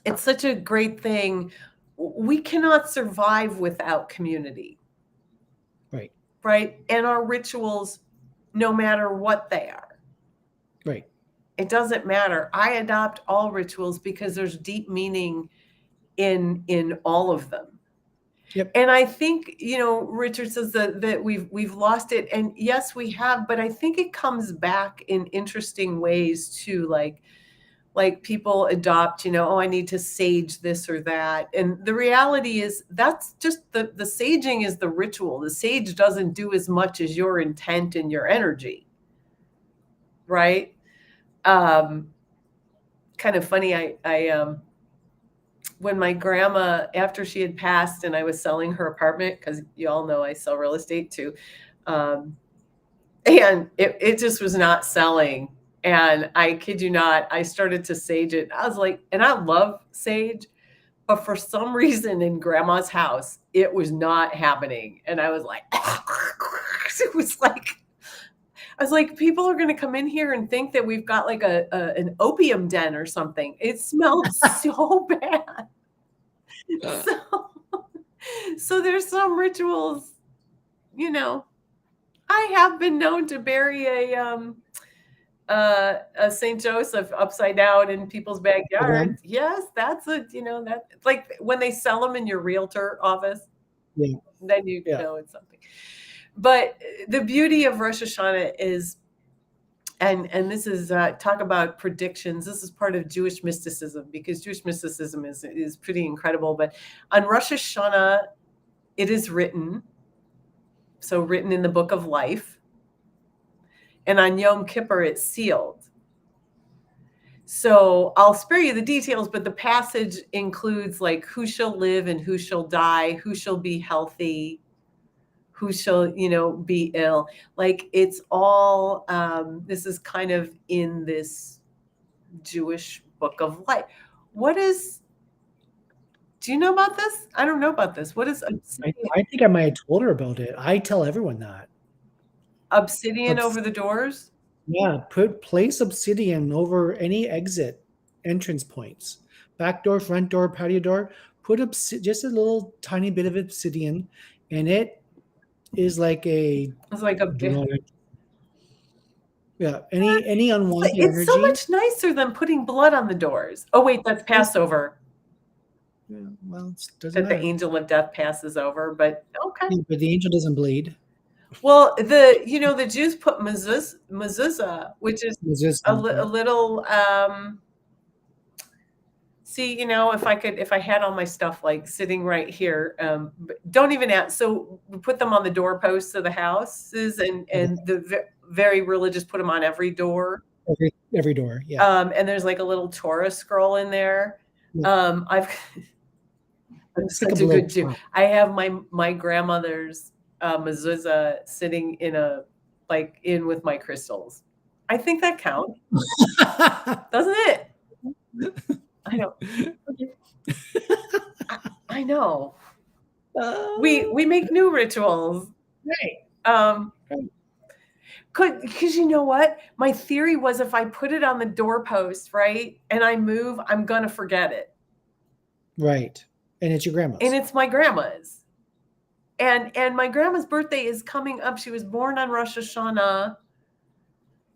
It's such a great thing. We cannot survive without community. Right. Right. And our rituals, no matter what they are. Right. It doesn't matter. I adopt all rituals because there's deep meaning in all of them. Yep. And I think, Richard says that we've lost it. And yes, we have, but I think it comes back in interesting ways too. Like people adopt, I need to sage this or that. And the reality is that's just the saging is the ritual. The sage doesn't do as much as your intent and your energy. Right. Kind of funny. I when my grandma, after she had passed and I was selling her apartment, because you all know I sell real estate too. And it just was not selling. And I kid you not, I started to sage it. I was like, and I love sage, but for some reason in grandma's house, it was not happening. And I was like, I was like, people are going to come in here and think that we've got like an opium den or something. It smelled so bad. So there's some rituals, I have been known to bury a St. Joseph upside down in people's backyards. Yes, that's that like when they sell them in your realtor office, then you know it's something. But the beauty of Rosh Hashanah is, and this is talk about predictions. This is part of Jewish mysticism because Jewish mysticism is pretty incredible. But on Rosh Hashanah, it is written, so written in the book of life. And on Yom Kippur, it's sealed. So I'll spare you the details, but the passage includes like who shall live and who shall die, who shall be healthy, who shall, be ill. Like it's all, this is kind of in this Jewish book of life. Do you know about this? I don't know about this. What is obsidian? I think I might have told her about it. I tell everyone that. Obsidian over the doors? Yeah, place obsidian over any entrance points. Back door, front door, patio door. Put just a little tiny bit of obsidian, and it is like a. It's like a big. Yeah, any unwanted energy. It's so much nicer than putting blood on the doors. Oh wait, that's Passover. Yeah, well, it doesn't that matter. The angel of death passes over, but okay. Yeah, but the angel doesn't bleed. Well, the Jews put mezuzah, which is a little. See, if I had all my stuff like sitting right here, don't even ask. So we put them on the doorposts of the houses, and the very religious put them on every door. Every door, yeah. And there's like a little Torah scroll in there. Yeah. I'm such a good Jew. I have my grandmother's mezuzah sitting in with my crystals. I think that counts, doesn't it? I know. I know. We make new rituals, right? Because you know what? My theory was if I put it on the doorpost, right, and I move, I'm gonna forget it. Right. And it's your grandma's. And it's my grandma's. And my grandma's birthday is coming up. She was born on Rosh Hashanah.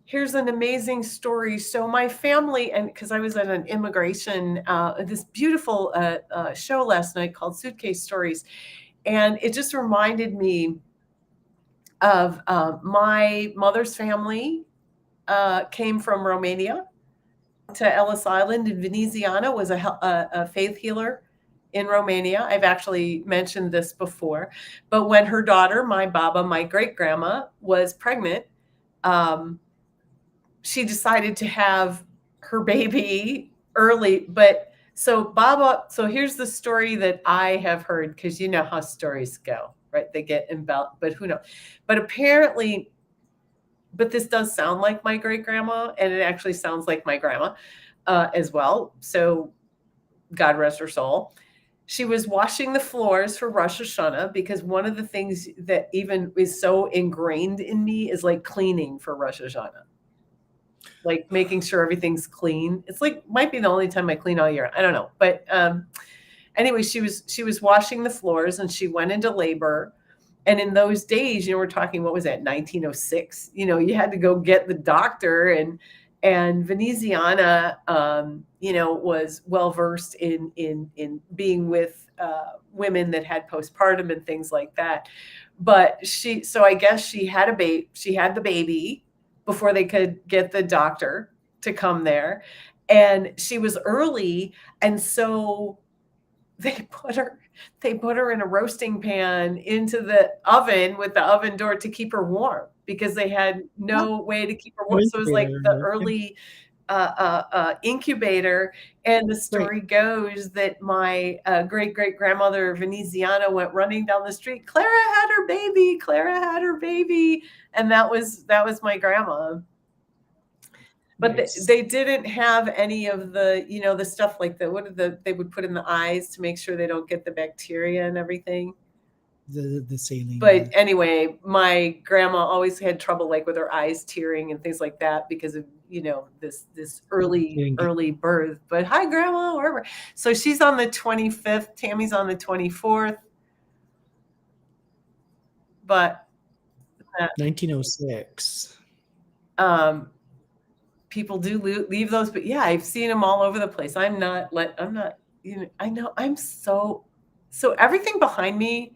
Here's an amazing story. So my family, and because I was at an immigration, this beautiful show last night called Suitcase Stories. And it just reminded me of my mother's family came from Romania to Ellis Island, and Veneziana was a faith healer in Romania. I've actually mentioned this before, but when her daughter, my Baba, my great grandma, was pregnant, she decided to have her baby early. But so Baba, so here's the story that I have heard, because you know how stories go, right? They get embellished, but who knows? But apparently, but this does sound like my great grandma, and it actually sounds like my grandma as well. So God rest her soul. She was washing the floors for Rosh Hashanah, because one of the things that even is so ingrained in me is like cleaning for Rosh Hashanah, like making sure everything's clean. It's like might be the only time I clean all year. I don't know, but anyway, she was washing the floors, and she went into labor. And in those days, we're talking, what was that, 1906? You had to go get the doctor, and Veneziana, was well versed in being with women that had postpartum and things like that. But so I guess she had the baby before they could get the doctor to come there, and she was early, and so they put her in a roasting pan into the oven with the oven door to keep her warm, because they had no way to keep her warm. So it was like the early incubator. And the story goes that my great grandmother Veneziana went running down the street. Clara had her baby. Clara had her baby, and that was my grandma. But Nice. they didn't have any of the, the stuff like they would put in the eyes to make sure they don't get the bacteria and everything. The saline. But anyway, my grandma always had trouble like with her eyes tearing and things like that, because of, this early birth. But hi, grandma, wherever. So she's on the 25th. Tammy's on the 24th. But 1906. People do leave those, but yeah, I've seen them all over the place. I'm not, I know I'm so everything behind me.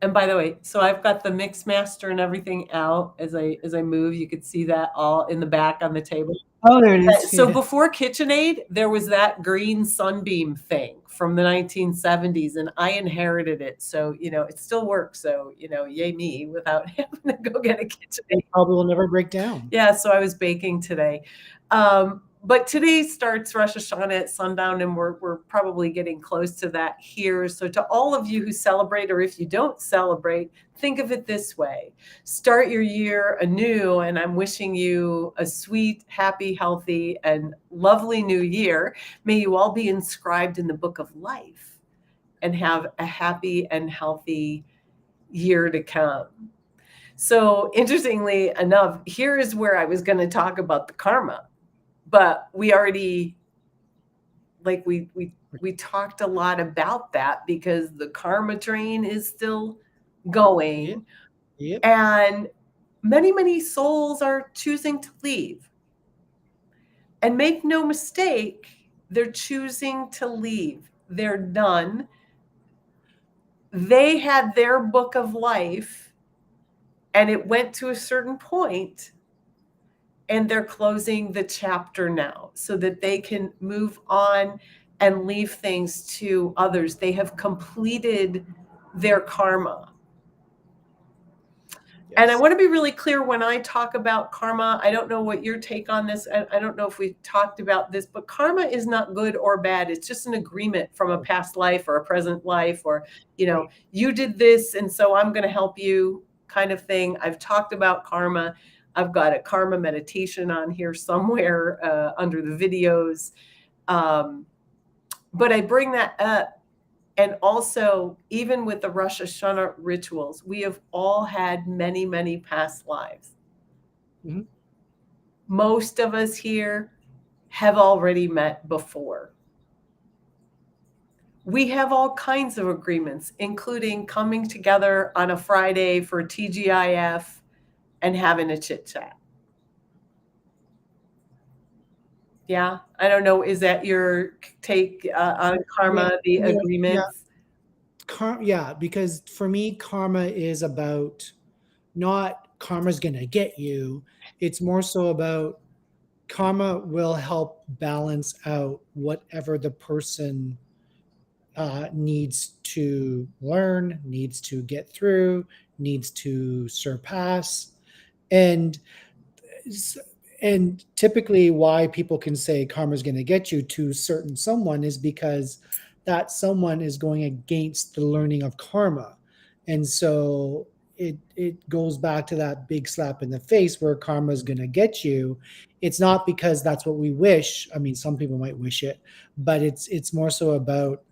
And by the way, so I've got the mix master and everything out as I move. You could see that all in the back on the table. Oh, there it is. So before KitchenAid, there was that green sunbeam thing from the 1970s, and I inherited it. So, it still works. So, yay me, without having to go get a KitchenAid. It probably will never break down. Yeah, so I was baking today. But today starts Rosh Hashanah at sundown, and we're probably getting close to that here. So to all of you who celebrate, or if you don't celebrate, think of it this way. Start your year anew, and I'm wishing you a sweet, happy, healthy, and lovely new year. May you all be inscribed in the book of life and have a happy and healthy year to come. So interestingly enough, here is where I was going to talk about the karma. But we already, we talked a lot about that, because the karma train is still going. Yep. And many, many souls are choosing to leave. And make no mistake, they're choosing to leave. They're done. They had their book of life, and it went to a certain point, and they're closing the chapter now so that they can move on and leave things to others. They have completed their karma. Yes. And I want to be really clear when I talk about karma. I don't know what your take on this. I don't know if we talked about this, but karma is not good or bad. It's just an agreement from a past life or a present life, or, you did this, and so I'm going to help you, kind of thing. I've talked about karma. I've got a karma meditation on here somewhere under the videos. But I bring that up. And also, even with the Rosh Hashanah rituals, we have all had many, many past lives. Mm-hmm. Most of us here have already met before. We have all kinds of agreements, including coming together on a Friday for TGIF and having a chit chat. Yeah, I don't know. Is that your take on karma, the agreements? Yeah, because for me, karma is about not karma's going to get you. It's more so about karma will help balance out whatever the person needs to learn, needs to get through, needs to surpass. And and typically why people can say karma is going to get you to certain someone is because that someone is going against the learning of karma. And so it goes back to that big slap in the face where karma is going to get you. It's not because that's what we wish. I mean, some people might wish it, but it's more so about,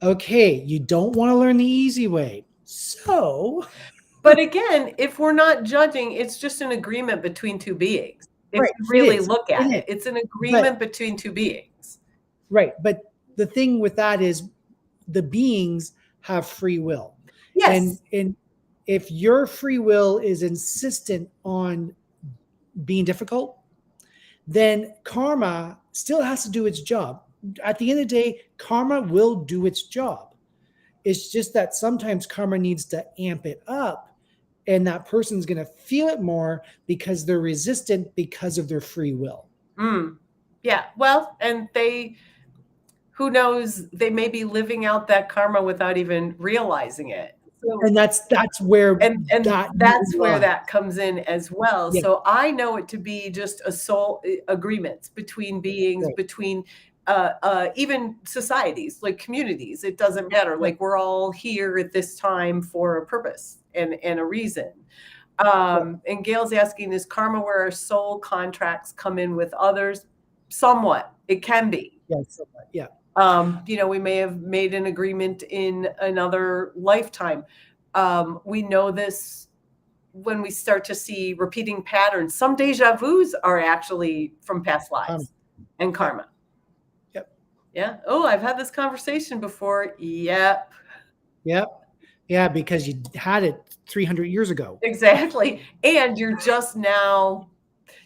okay, you don't want to learn the easy way. So, But again, if we're not judging, it's just an agreement between two beings. If right, you it really is. look It at is. it, it's an But agreement between two beings. right, but the thing with that is the beings have free will. Yes. And if your free will is insistent on being difficult, then karma still has to do its job. At the end of the day, karma will do its job. It's just that sometimes karma needs to amp it up, and that person's going to feel it more because they're resistant because of their free will. Yeah. Well, and who knows, they may be living out that karma without even realizing it. So, And that's where and that that's where lies. that comes in as well. Yeah, So I know it to be just a soul agreements between beings, right, between even societies, like communities. It doesn't matter. right, Like we're all here at this time for a purpose and a reason. yeah, And Gail's asking, is karma where our soul contracts come in with others? Somewhat, it can be. yeah, so, yeah. We may have made an agreement in another lifetime. We know this when we start to see repeating patterns. Some deja vus are actually from past lives and karma. Yep. Yeah. Oh, I've had this conversation before. Yep. Yep. Yeah, because you had it 300 years ago. Exactly. And you're just now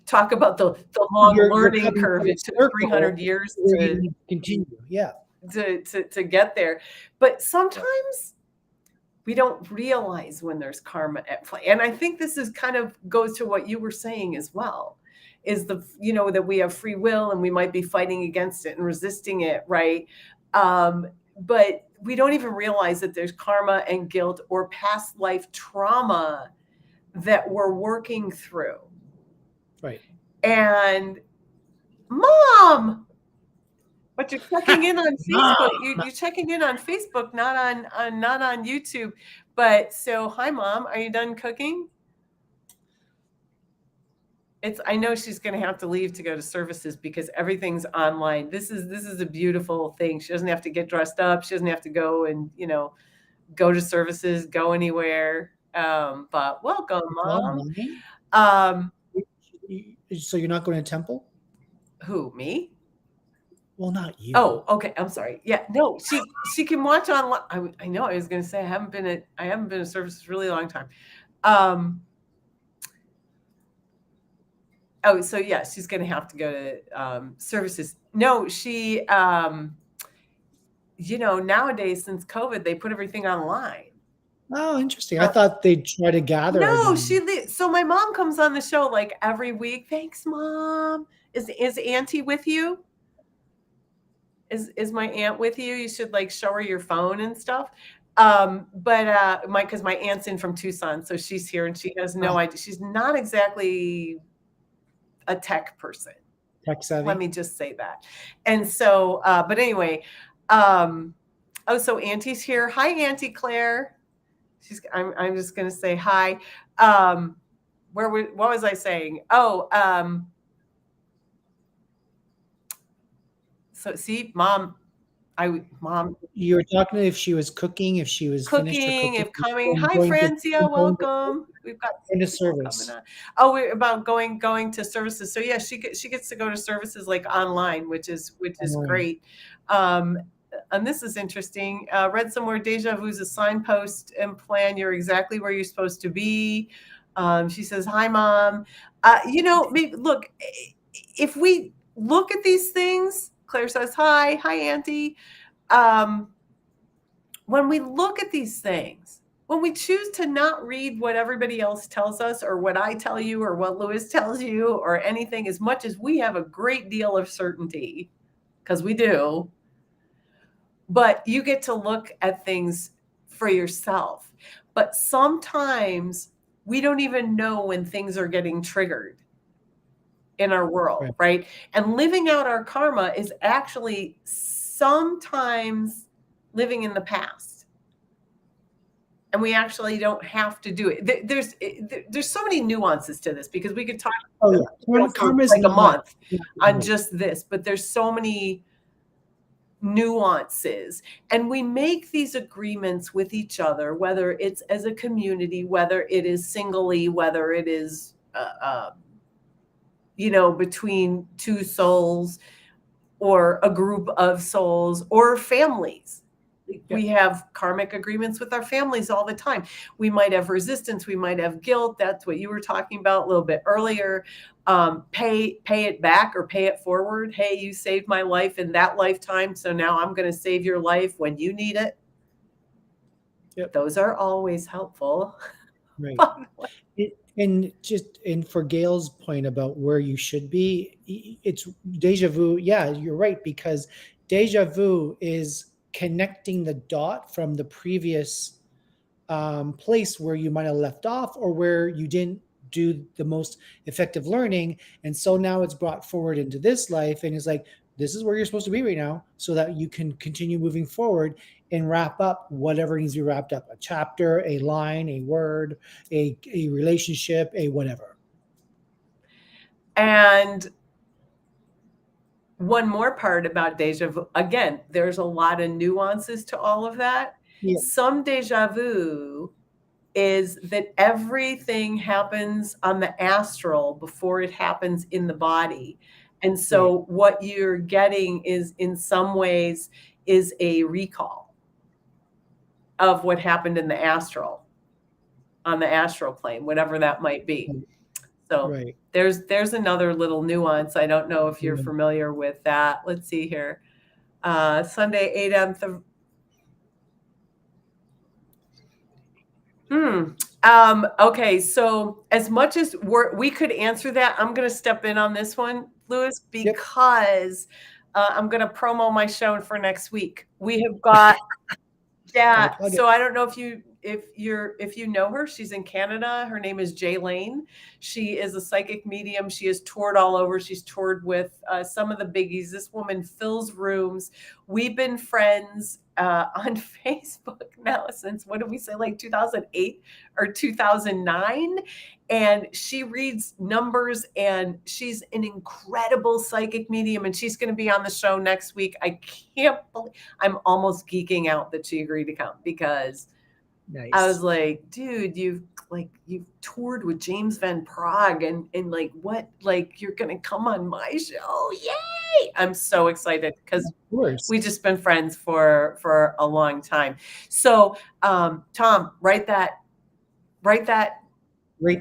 talk about the long You're learning coming curve. full It took circle 300 years where you need to continue. Yeah. to get there. But sometimes we don't realize when there's karma at play. And I think this is kind of goes to what you were saying as well, is that we have free will and we might be fighting against it and resisting it, right? But we don't even realize that there's karma and guilt or past life trauma that we're working through. Right. And mom, but you're checking in on Facebook. You're checking in on Facebook, not on YouTube. But so, hi, mom. Are you done cooking? I know she's going to have to leave to go to services because everything's online. This is a beautiful thing. She doesn't have to get dressed up. She doesn't have to go and go to services, go anywhere. But welcome, mom. So you're not going to temple? Who, me? Well, not you. Oh, okay. I'm sorry. Yeah, no, she can watch online. I know. I was going to say I haven't been to services really long time. Oh, so yeah, she's going to have to go to services. No, she. Nowadays since COVID, they put everything online. Oh, interesting. I thought they'd try to gather No, again. so my mom comes on the show like every week. Thanks, Mom. Is Auntie with you? Is my aunt with you? You should like show her your phone and stuff. But because my aunt's in from Tucson, so she's here and she has no idea. She's not exactly a tech person. Tech savvy. Let me just say that. And so, but anyway, so Auntie's here. Hi, Auntie Claire. I'm just gonna say hi. What was I saying? So see, mom, you were talking if she was cooking, if she was finished her cooking. If coming. Hi, Francia, welcome. We've got into service. Coming on. Oh, we're about going to services. So yeah, she gets to go to services like online, which is great. And this is interesting. Read somewhere deja vu is a signpost and plan. You're exactly where you're supposed to be. She says, "Hi, mom." Look, if we look at these things, Claire says, "Hi, auntie." When we look at these things, when we choose to not read what everybody else tells us or what I tell you or what Lewis tells you or anything, as much as we have a great deal of certainty, because we do, but you get to look at things for yourself. But sometimes we don't even know when things are getting triggered in our world, right? And living out our karma is actually sometimes living in the past. And we actually don't have to do it. There's so many nuances to this, because we could talk Karma is like a month on right. just this, but there's so many nuances, and we make these agreements with each other, whether it's as a community, whether it is singly, whether it is between two souls or a group of souls or families. We have karmic agreements with our families all the time. We might have resistance, we might have guilt. That's what you were talking about a little bit earlier. Pay it back or pay it forward. Hey, you saved my life in that lifetime, so now I'm going to save your life when you need it. Those are always helpful. Right. And for Gail's point about where you should be, it's deja vu. Yeah, you're right, because deja vu is connecting the dot from the previous place where you might have left off, or where you didn't do the most effective learning. And so now it's brought forward into this life, and it's like, this is where you're supposed to be right now, so that you can continue moving forward and wrap up whatever needs to be wrapped up, a chapter, a line, a word, a relationship, a whatever. And one more part about deja vu, again, there's a lot of nuances to all of that. Some deja vu is that everything happens on the astral before it happens in the body. And so what you're getting is, in some ways, is a recall of what happened in the astral, on the astral plane, whatever that might be. So there's another little nuance. I don't know if you're familiar with that. Let's see here. Sunday, 8th. Okay, so as much as we could answer that, I'm going to step in on this one, Lewis, because I'm going to promo my show for next week. We have got so I don't know if you know her. She's in Canada. Her name is Jay Lane. She is a psychic medium. She has toured all over. She's toured with some of the biggies. This woman fills rooms. We've been friends on Facebook now since, what did we say, like 2008 or 2009? And she reads numbers, and she's an incredible psychic medium, and she's going to be on the show next week. I can't believe, I'm almost geeking out that she agreed to come, because I was like, dude, you've toured with James Van Praagh, and like, what, like, you're going to come on my show? Yay! I'm so excited, because we've just been friends for a long time. So, Tom, write the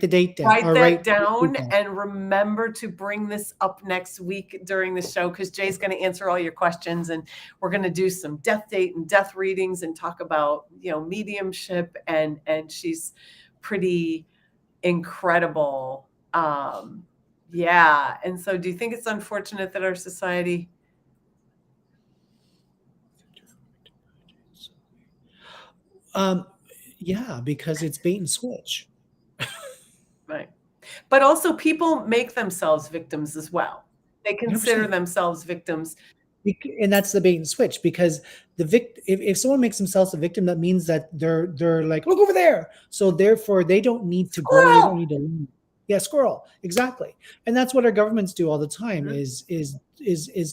date down. Write that down, and remember to bring this up next week during the show, because Jay's going to answer all your questions, and we're going to do some death date and death readings and talk about, mediumship, and she's pretty incredible. Yeah. And so, do you think it's unfortunate that our society? Yeah, because it's bait and switch. Right. But also, people make themselves victims as well. They consider 100%. themselves victims. And that's the bait and switch, because if someone makes themselves a victim, that means that they're like, look over there. So therefore, they don't need to grow. They don't need to learn. Yeah, squirrel. Exactly. And that's what our governments do all the time, is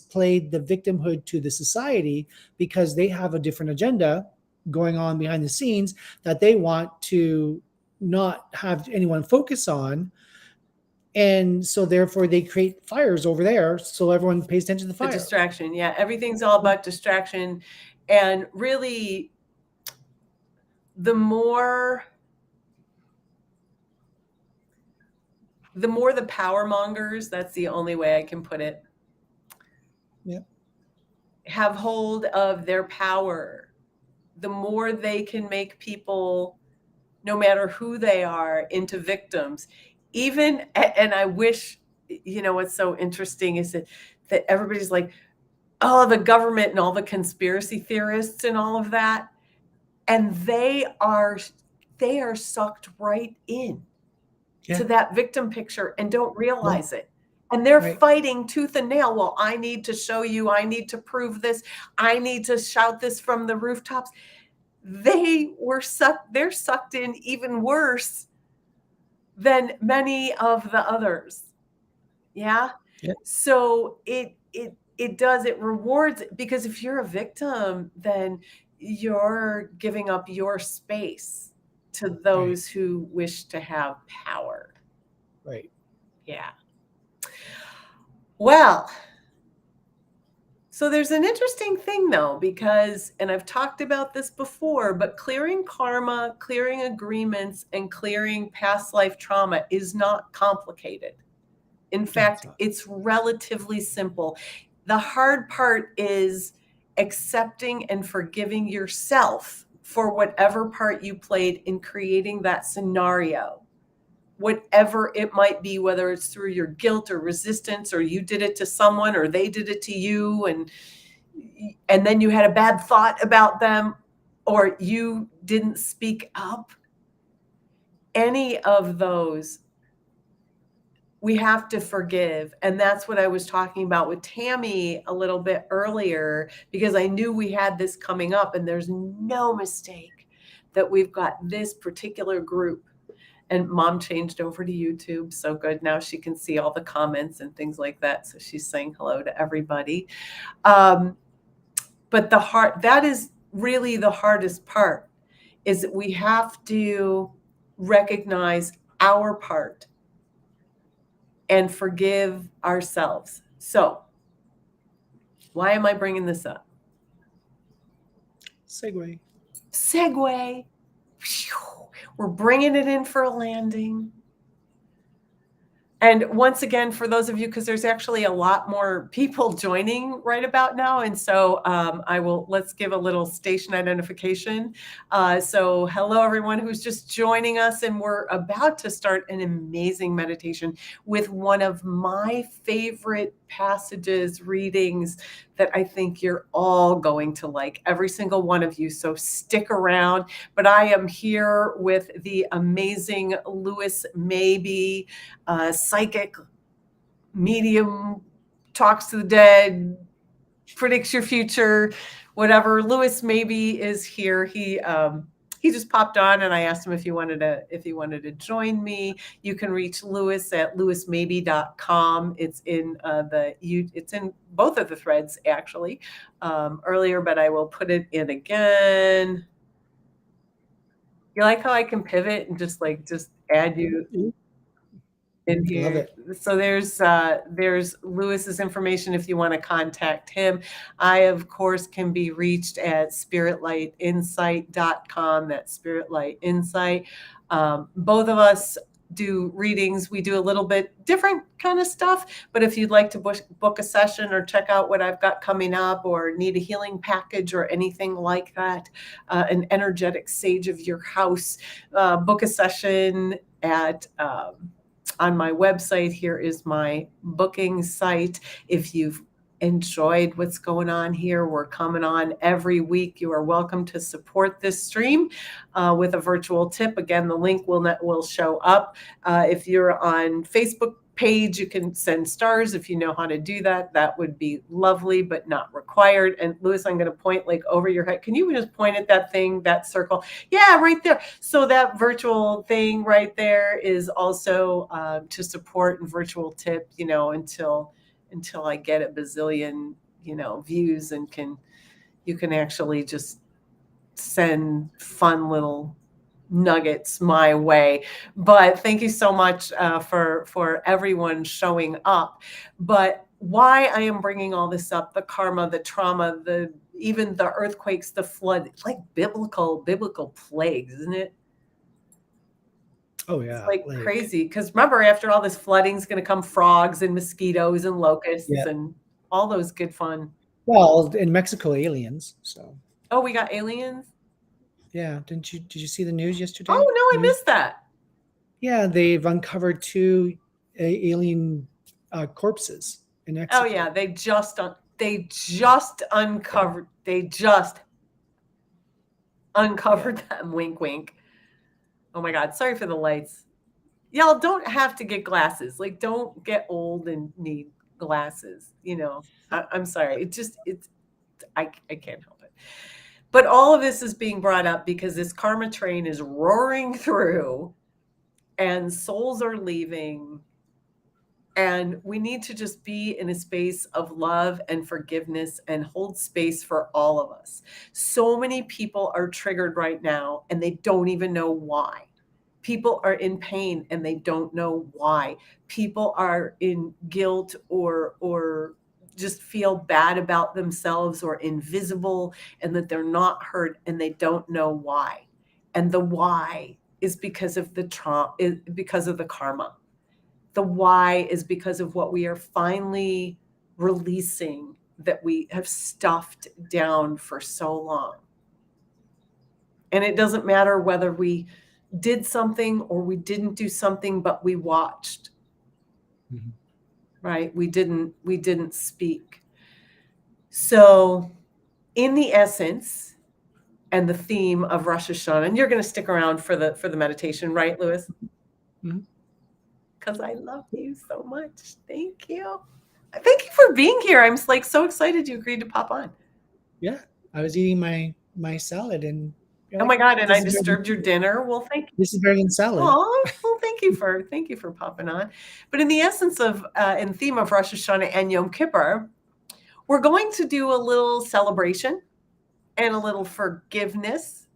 play the victimhood to the society, because they have a different agenda going on behind the scenes that they want to not have anyone focus on. And so therefore they create fires over there, so everyone pays attention to the fire. The distraction. Yeah. Everything's all about distraction. And really, the more the power mongers, that's the only way I can put it, have hold of their power, the more they can make people no matter who they are, into victims. Even, and I wish, what's so interesting is that everybody's like, oh, the government and all the conspiracy theorists and all of that. And they are sucked right in to that victim picture and don't realize it. And they're fighting tooth and nail. Well, I need to show you, I need to prove this, I need to shout this from the rooftops. They're sucked in even worse than many of the others. Yeah. So it rewards, because if you're a victim, then you're giving up your space to those who wish to have power. Right. Yeah. Well, so there's an interesting thing though, because, and I've talked about this before, but clearing karma, clearing agreements, and clearing past life trauma is not complicated. In fact, it's relatively simple. The hard part is accepting and forgiving yourself for whatever part you played in creating that scenario, whatever it might be, whether it's through your guilt or resistance, or you did it to someone or they did it to you, and then you had a bad thought about them, or you didn't speak up. Any of those we have to forgive. And that's what I was talking about with Tammy a little bit earlier, because I knew we had this coming up, and there's no mistake that we've got this particular group. And Mom changed over to YouTube. So good. Now she can see all the comments and things like that. So she's saying hello to everybody. But that is really the hardest part, is that we have to recognize our part and forgive ourselves. So why am I bringing this up? Segue. We're bringing it in for a landing. And once again, for those of you, because there's actually a lot more people joining right about now. And so let's give a little station identification. So hello, everyone who's just joining us. And we're about to start an amazing meditation with one of my favorite passages, readings that I think you're all going to like, every single one of you. So stick around. But I am here with the amazing Louis Maybe, psychic, medium, talks to the dead, predicts your future, whatever. Louis Maybe is here. He just popped on, and I asked him if he wanted to join me. You can reach Louis at louismaybe.com. It's in it's in both of the threads actually earlier, but I will put it in again. You like how I can pivot and just add you in here? Love it. So there's Louis's information if you want to contact him. I, of course, can be reached at spiritlightinsight.com. That's Spiritlight Insight. Both of us do readings. We do a little bit different kind of stuff, but if you'd like to book a session or check out what I've got coming up, or need a healing package or anything like that, an energetic sage of your house, book a session at on my website. Here is my booking site. If you've enjoyed what's going on here, we're coming on every week. You are welcome to support this stream with a virtual tip. Again, the link will show up. If you're on Facebook page, you can send stars if you know how to do that. That would be lovely, but not required. And Louis, I'm going to point over your head. Can you just point at that thing, that circle? Yeah, right there. So that virtual thing right there is also to support and virtual tip, until I get a bazillion, views, and you can actually just send fun little nuggets my way. But thank you so much for everyone showing up. But why I am bringing all this up, the karma, the trauma, even the earthquakes, the flood, it's like biblical plagues, isn't it? Oh yeah, it's like crazy. Because remember, after all this flooding is going to come frogs and mosquitoes and locusts and all those good fun. Well, in Mexico, aliens. So. Oh, we got aliens? Yeah. Did you see the news yesterday? Oh, no, I missed that. Yeah, they've uncovered two alien corpses in Oh, Mexico. yeah, they just uncovered them. Wink, wink. Oh my God, sorry for the lights. Y'all don't have to get glasses. Like, don't get old and need glasses. I'm sorry. I can't help it. But all of this is being brought up because this karma train is roaring through and souls are leaving. And we need to just be in a space of love and forgiveness and hold space for all of us. So many people are triggered right now and they don't even know why. People are in pain and they don't know why. People are in guilt or just feel bad about themselves or invisible and that they're not heard and they don't know why. And the why is because of the trauma, because of the karma. The why is because of what we are finally releasing that we have stuffed down for so long. And it doesn't matter whether we did something or we didn't do something, but we watched. Mhm. Right? We didn't speak. So in the essence and the theme of Rosh Hashanah, and you're going to stick around for the meditation, right, Lewis? Mhm. Because I love you so much. Thank you. Thank you for being here. I'm like so excited you agreed to pop on. Yeah, I was eating my salad, and you're Oh like, my God, and this I is better disturbed your than, dinner. Well, thank you. this is better than salad. Oh, well, thank you for popping on. But in the essence of in theme of Rosh Hashanah and Yom Kippur, we're going to do a little celebration and a little forgiveness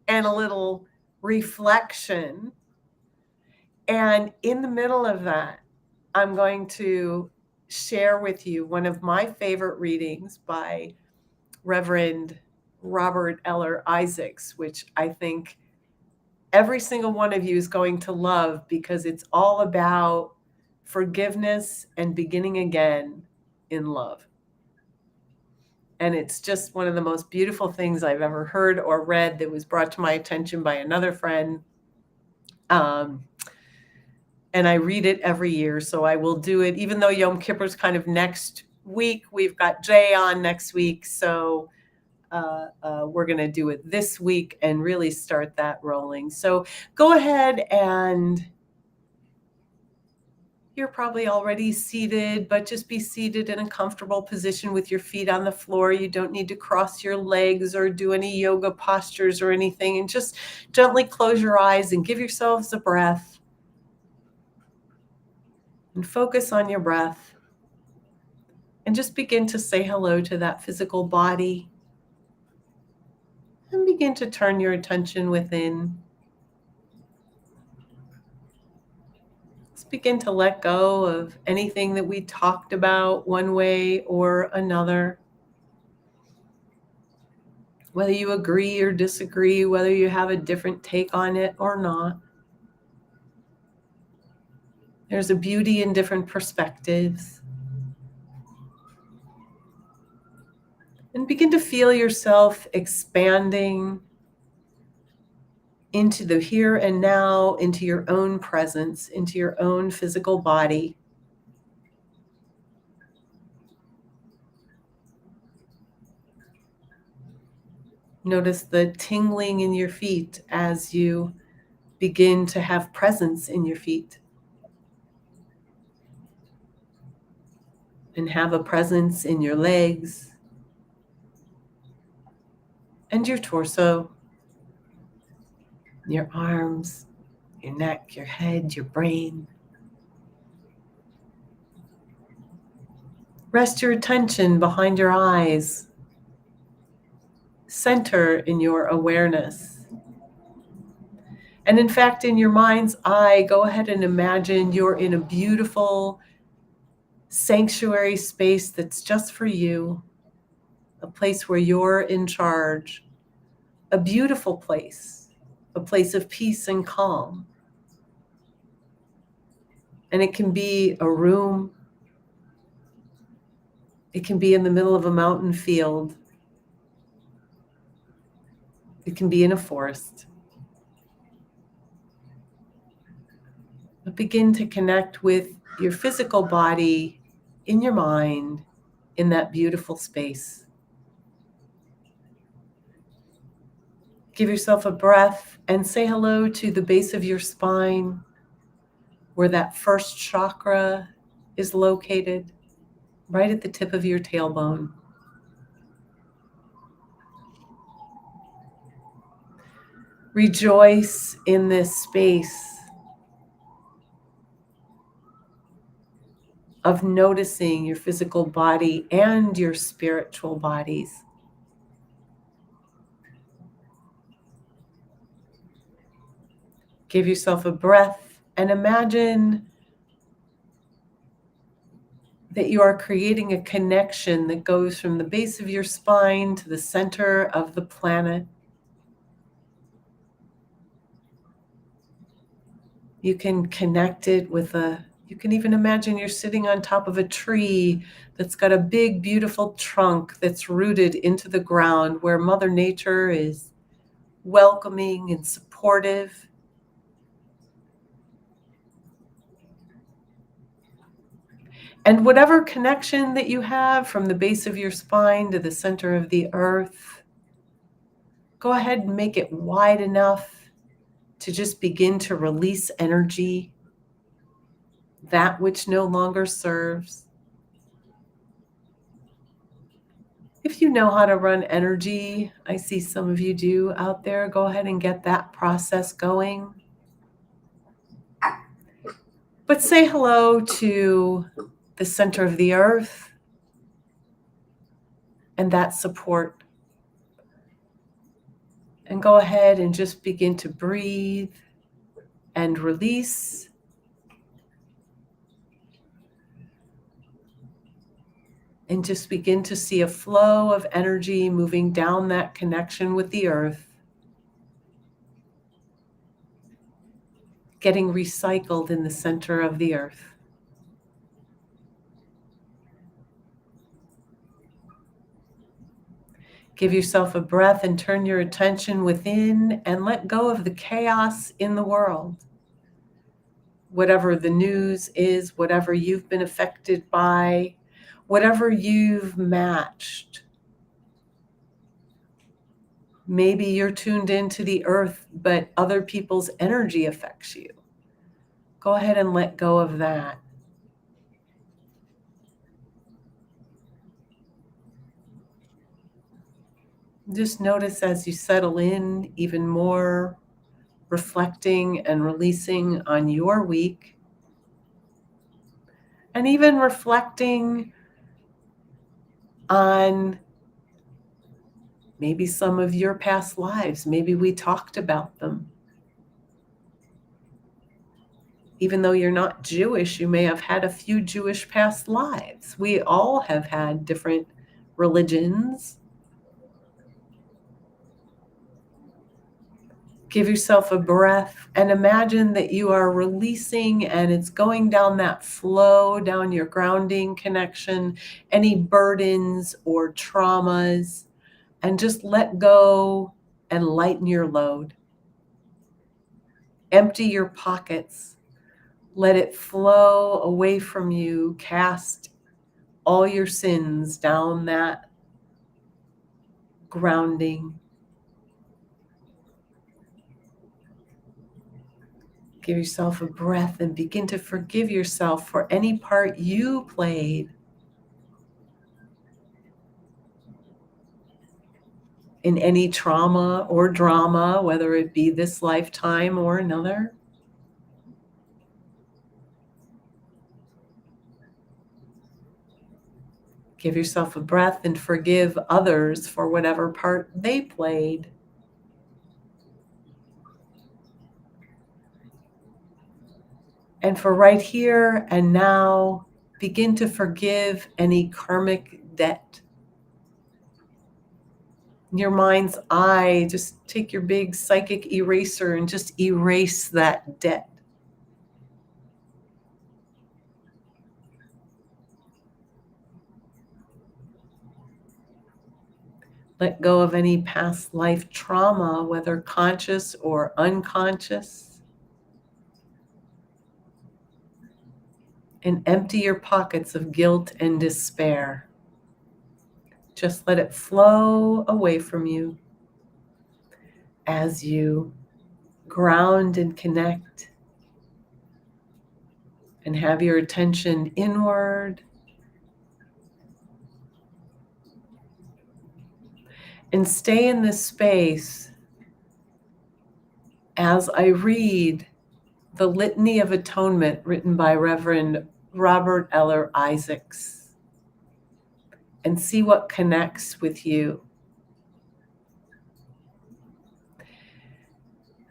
and a little reflection. And in the middle of that, I'm going to share with you one of my favorite readings by Reverend Robert Eller Isaacs, which I think every single one of you is going to love because it's all about forgiveness and beginning again in love. And it's just one of the most beautiful things I've ever heard or read that was brought to my attention by another friend. And I read it every year, so I will do it, even though Yom Kippur is kind of next week. We've got Jay on next week, so we're going to do it this week and really start that rolling. So go ahead, and you're probably already seated, but just be seated in a comfortable position with your feet on the floor. You don't need to cross your legs or do any yoga postures or anything, and just gently close your eyes and give yourselves a breath and focus on your breath. And just begin to say hello to that physical body and begin to turn your attention within. Let's begin to let go of anything that we talked about one way or another. Whether you agree or disagree, whether you have a different take on it or not. There's a beauty in different perspectives. And begin to feel yourself expanding into the here and now, into your own presence, into your own physical body. Notice the tingling in your feet as you begin to have presence in your feet and have a presence in your legs and your torso, your arms, your neck, your head, your brain. Rest your attention behind your eyes. Center in your awareness. And in fact, in your mind's eye, go ahead and imagine you're in a beautiful sanctuary space that's just for you, a place where you're in charge, a beautiful place, a place of peace and calm. And it can be a room. It can be in the middle of a mountain field. It can be in a forest. But begin to connect with your physical body in your mind in that beautiful space. Give yourself a breath and say hello to the base of your spine, where that first chakra is located, right at the tip of your tailbone. Rejoice in this space of noticing your physical body and your spiritual bodies. Give yourself a breath and imagine that you are creating a connection that goes from the base of your spine to the center of the planet. You can connect it with you can even imagine you're sitting on top of a tree that's got a big, beautiful trunk that's rooted into the ground, where Mother Nature is welcoming and supportive. And whatever connection that you have from the base of your spine to the center of the earth, go ahead and make it wide enough to just begin to release energy, that which no longer serves. If you know how to run energy, I see some of you do out there, go ahead and get that process going. But say hello to the center of the earth and that support. And go ahead and just begin to breathe and release. And just begin to see a flow of energy moving down that connection with the earth, getting recycled in the center of the earth. Give yourself a breath and turn your attention within and let go of the chaos in the world. Whatever the news is, whatever you've been affected by, whatever you've matched. Maybe you're tuned into the earth, but other people's energy affects you. Go ahead and let go of that. Just notice as you settle in even more, reflecting and releasing on your week, and even reflecting on maybe some of your past lives. Maybe we talked about them. Even though you're not Jewish, you may have had a few Jewish past lives. We all have had different religions. Give yourself a breath and imagine that you are releasing, and it's going down that flow, down your grounding connection, any burdens or traumas, and just let go and lighten your load. Empty your pockets. Let it flow away from you. Cast all your sins down that grounding. Give yourself a breath and begin to forgive yourself for any part you played in any trauma or drama, whether it be this lifetime or another. Give yourself a breath and forgive others for whatever part they played. And for right here and now, begin to forgive any karmic debt. In your mind's eye, just take your big psychic eraser and just erase that debt. Let go of any past life trauma, whether conscious or unconscious. And empty your pockets of guilt and despair. Just let it flow away from you as you ground and connect and have your attention inward. And stay in this space as I read the Litany of Atonement written by Reverend Robert Eller Isaacs, and see what connects with you.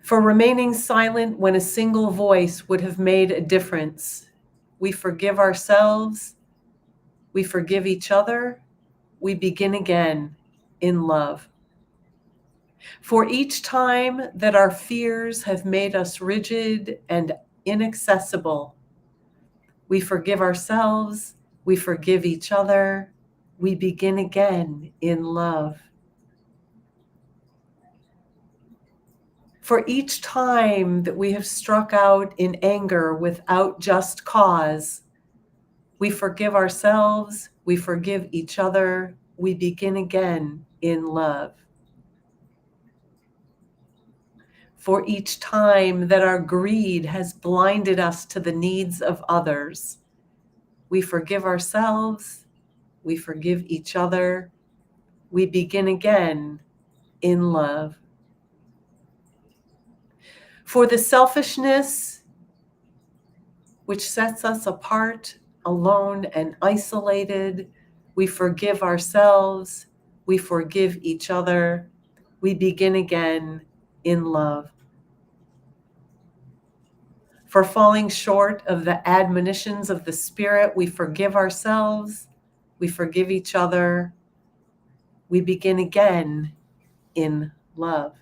For remaining silent when a single voice would have made a difference, we forgive ourselves, we forgive each other, we begin again in love. For each time that our fears have made us rigid and inaccessible, we forgive ourselves, we forgive each other, we begin again in love. For each time that we have struck out in anger without just cause, we forgive ourselves, we forgive each other, we begin again in love. For each time that our greed has blinded us to the needs of others, we forgive ourselves, we forgive each other, we begin again in love. For the selfishness which sets us apart, alone and isolated, we forgive ourselves, we forgive each other, we begin again in love. For falling short of the admonitions of the Spirit, we forgive ourselves, we forgive each other, we begin again in love.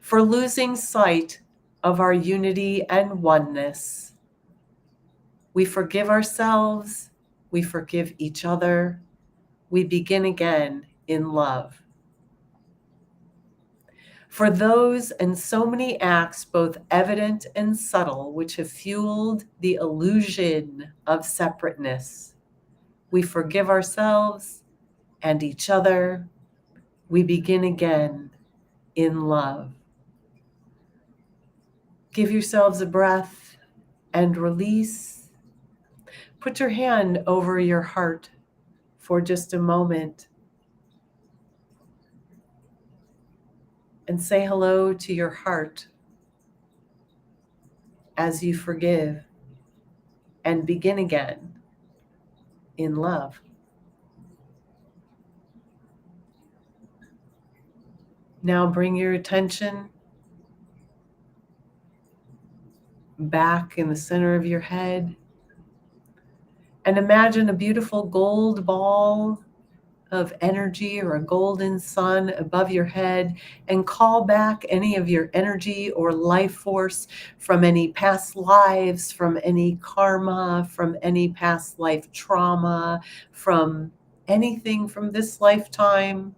For losing sight of our unity and oneness, we forgive ourselves, we forgive each other, we begin again in love. For those and so many acts, both evident and subtle, which have fueled the illusion of separateness, we forgive ourselves and each other, we begin again in love. Give yourselves a breath and release. Put your hand over your heart for just a moment and say hello to your heart as you forgive and begin again in love. Now bring your attention back in the center of your head and imagine a beautiful gold ball of energy or a golden sun above your head, and call back any of your energy or life force from any past lives, from any karma, from any past life trauma, from anything from this lifetime.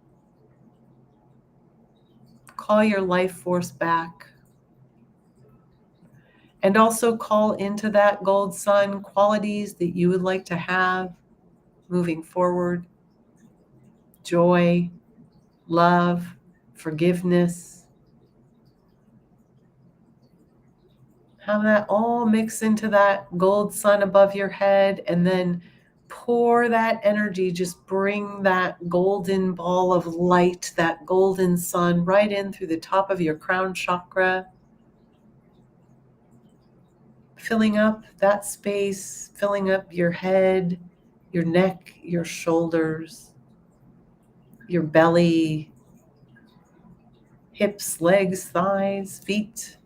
Call your life force back. And also call into that gold sun qualities that you would like to have moving forward: joy, love, forgiveness. Have that all mix into that gold sun above your head, and then pour that energy, just bring that golden ball of light, that golden sun, right in through the top of your crown chakra, filling up that space, filling up your head, your neck, your shoulders, your belly, hips, legs, thighs, feet.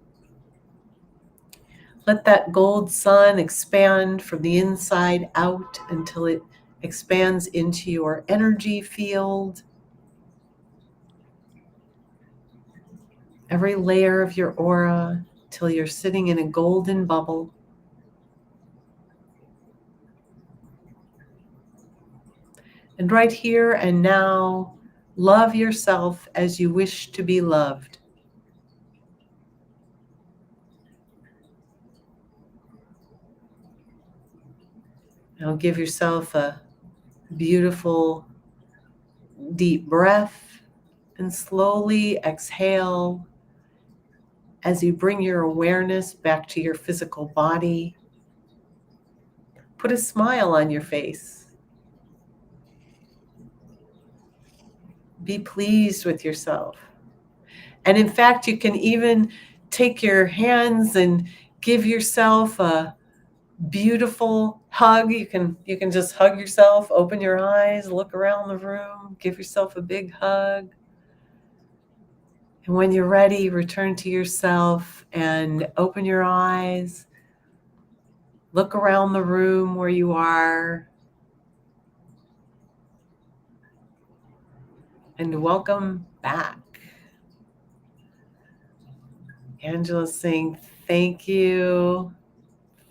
Let that gold sun expand from the inside out until it expands into your energy field. Every layer of your aura till you're sitting in a golden bubble. And right here and now, love yourself as you wish to be loved. Now give yourself a beautiful, deep breath and slowly exhale as you bring your awareness back to your physical body. Put a smile on your face. Be pleased with yourself. And in fact, you can even take your hands and give yourself a beautiful hug. You can just hug yourself, open your eyes, look around the room, give yourself a big hug. And when you're ready, return to yourself and open your eyes. Look around the room where you are. And welcome back. Angela's saying thank you.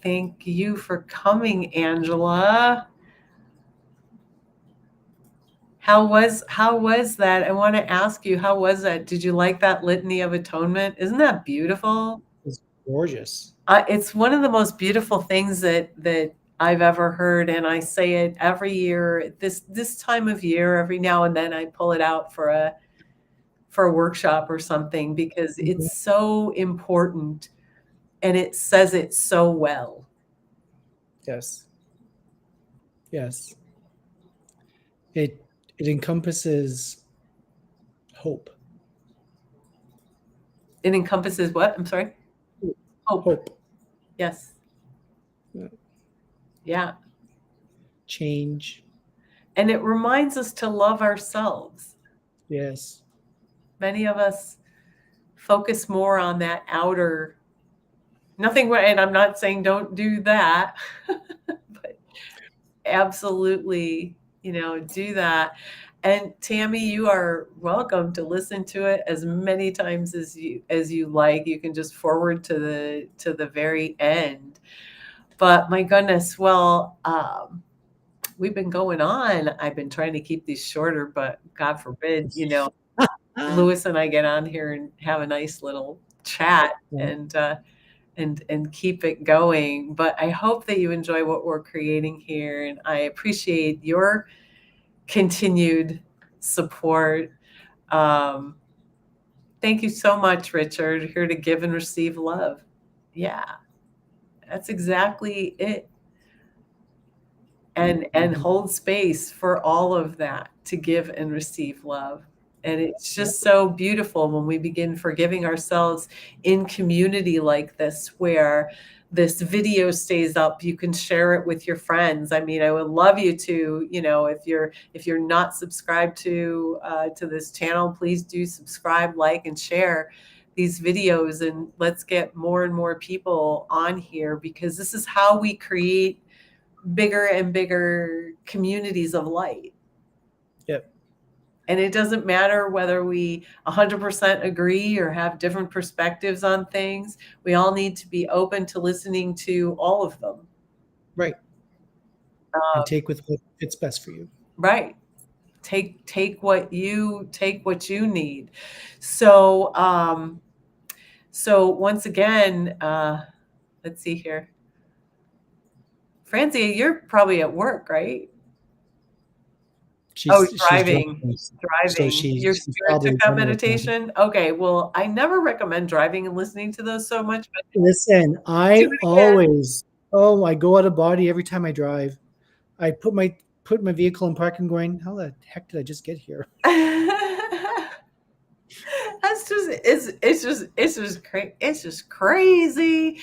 Thank you for coming, Angela. How was that? I want to ask you, how was that? Did you like that litany of atonement? Isn't that beautiful? It's gorgeous. It's one of the most beautiful things that I've ever heard, and I say it every year. This time of year, every now and then, I pull it out for a workshop or something because it's so important, and it says it so well. Yes. Yes. It encompasses hope. It encompasses what? I'm sorry? Hope. Yes. Yeah. Change. And it reminds us to love ourselves. Yes. Many of us focus more on that outer, nothing, and I'm not saying don't do that, but absolutely, do that. And Tammy, you are welcome to listen to it as many times as you like. You can just forward to the very end. But my goodness, well, we've been going on. I've been trying to keep these shorter, but God forbid, Lewis and I get on here and have a nice little chat and keep it going. But I hope that you enjoy what we're creating here, and I appreciate your continued support. Thank you so much, Richard. Here to give and receive love. Yeah, that's exactly it. And hold space for all of that, to give and receive love. And it's just so beautiful when we begin forgiving ourselves in community like this, where this video stays up, you can share it with your friends. I mean, I would love you to, if you're not subscribed to this channel, please do subscribe, like, and share these videos, and let's get more and more people on here, because this is how we create bigger and bigger communities of light. Yep. And it doesn't matter whether we 100% agree or have different perspectives on things. We all need to be open to listening to all of them. Right. And take with what fits best for you. Right. Take what you need. So so once again, let's see here. Francie, you're probably at work, right? She's driving. So Your spirit took that meditation? Okay, well, I never recommend driving and listening to those so much. But listen, I always, I go out of body every time I drive. I put my vehicle in park and going, how the heck did I just get here? That's it's just crazy.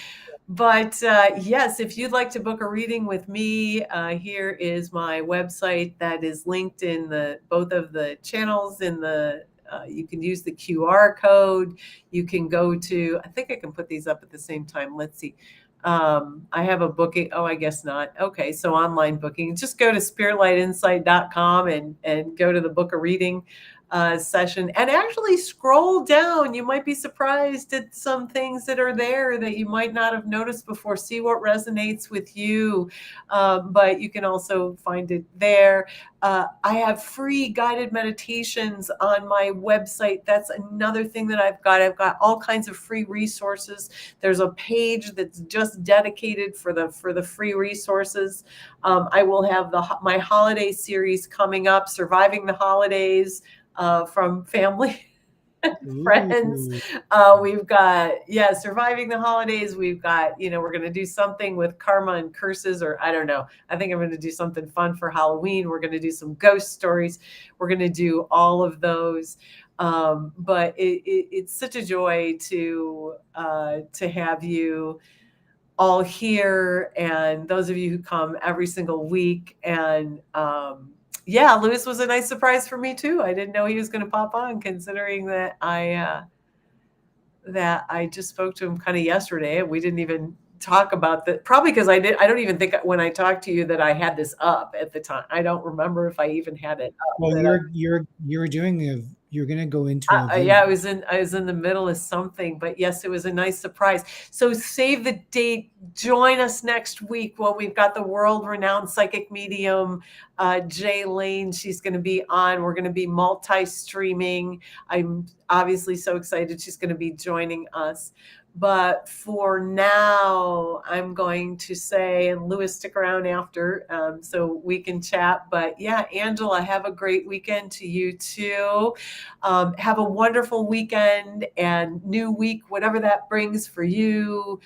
But yes, if you'd like to book a reading with me, here is my website that is linked in both of the channels. You can use the QR code. You can go to, I think I can put these up at the same time. Let's see. I have a booking. Oh, I guess not. Okay, so online booking. Just go to spiritlightinsight.com and go to the book a reading session, and actually scroll down. You might be surprised at some things that are there that you might not have noticed before. See what resonates with you. But you can also find it there. I have free guided meditations on my website. That's another thing that I've got. I've got all kinds of free resources. There's a page that's just dedicated for the free resources. I will have my holiday series coming up, Surviving the Holidays, from family and friends. Ooh. We've got, Surviving the Holidays. We've got, we're going to do something with karma and curses, or I don't know. I think I'm going to do something fun for Halloween. We're going to do some ghost stories. We're going to do all of those. But it's such a joy to have you all here, and those of you who come every single week. And Lewis was a nice surprise for me too. I didn't know he was going to pop on, considering that I just spoke to him kind of yesterday. We didn't even talk about that, probably because I don't even think when I talked to you that I had this up at the time. I don't remember if I even had it up. Well, you're going to go into a I was in the middle of something, but yes, it was a nice surprise. So save the date. Join us next week when we've got the world-renowned psychic medium, Jay Lane. She's going to be on. We're going to be multi-streaming. I'm obviously so excited she's going to be joining us. But for now, I'm going to say, and Lewis, stick around after so we can chat. But yeah, Angela, have a great weekend to you too. Have a wonderful weekend and new week, whatever that brings for you.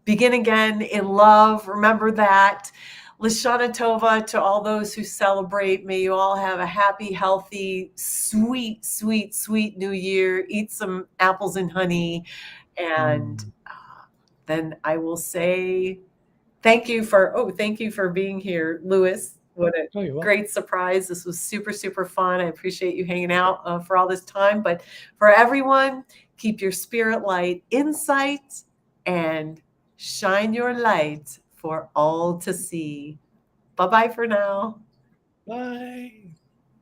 Begin again in love. Remember that. Lashana Tova to all those who celebrate. May you all have a happy, healthy, sweet, sweet, sweet new year. Eat some apples and honey. And then I will say thank you for being here, Lewis. What a great surprise. This was super, super fun. I appreciate you hanging out for all this time. But for everyone, keep your spirit light in sight and shine your light for all to see. Bye-bye for now. Bye.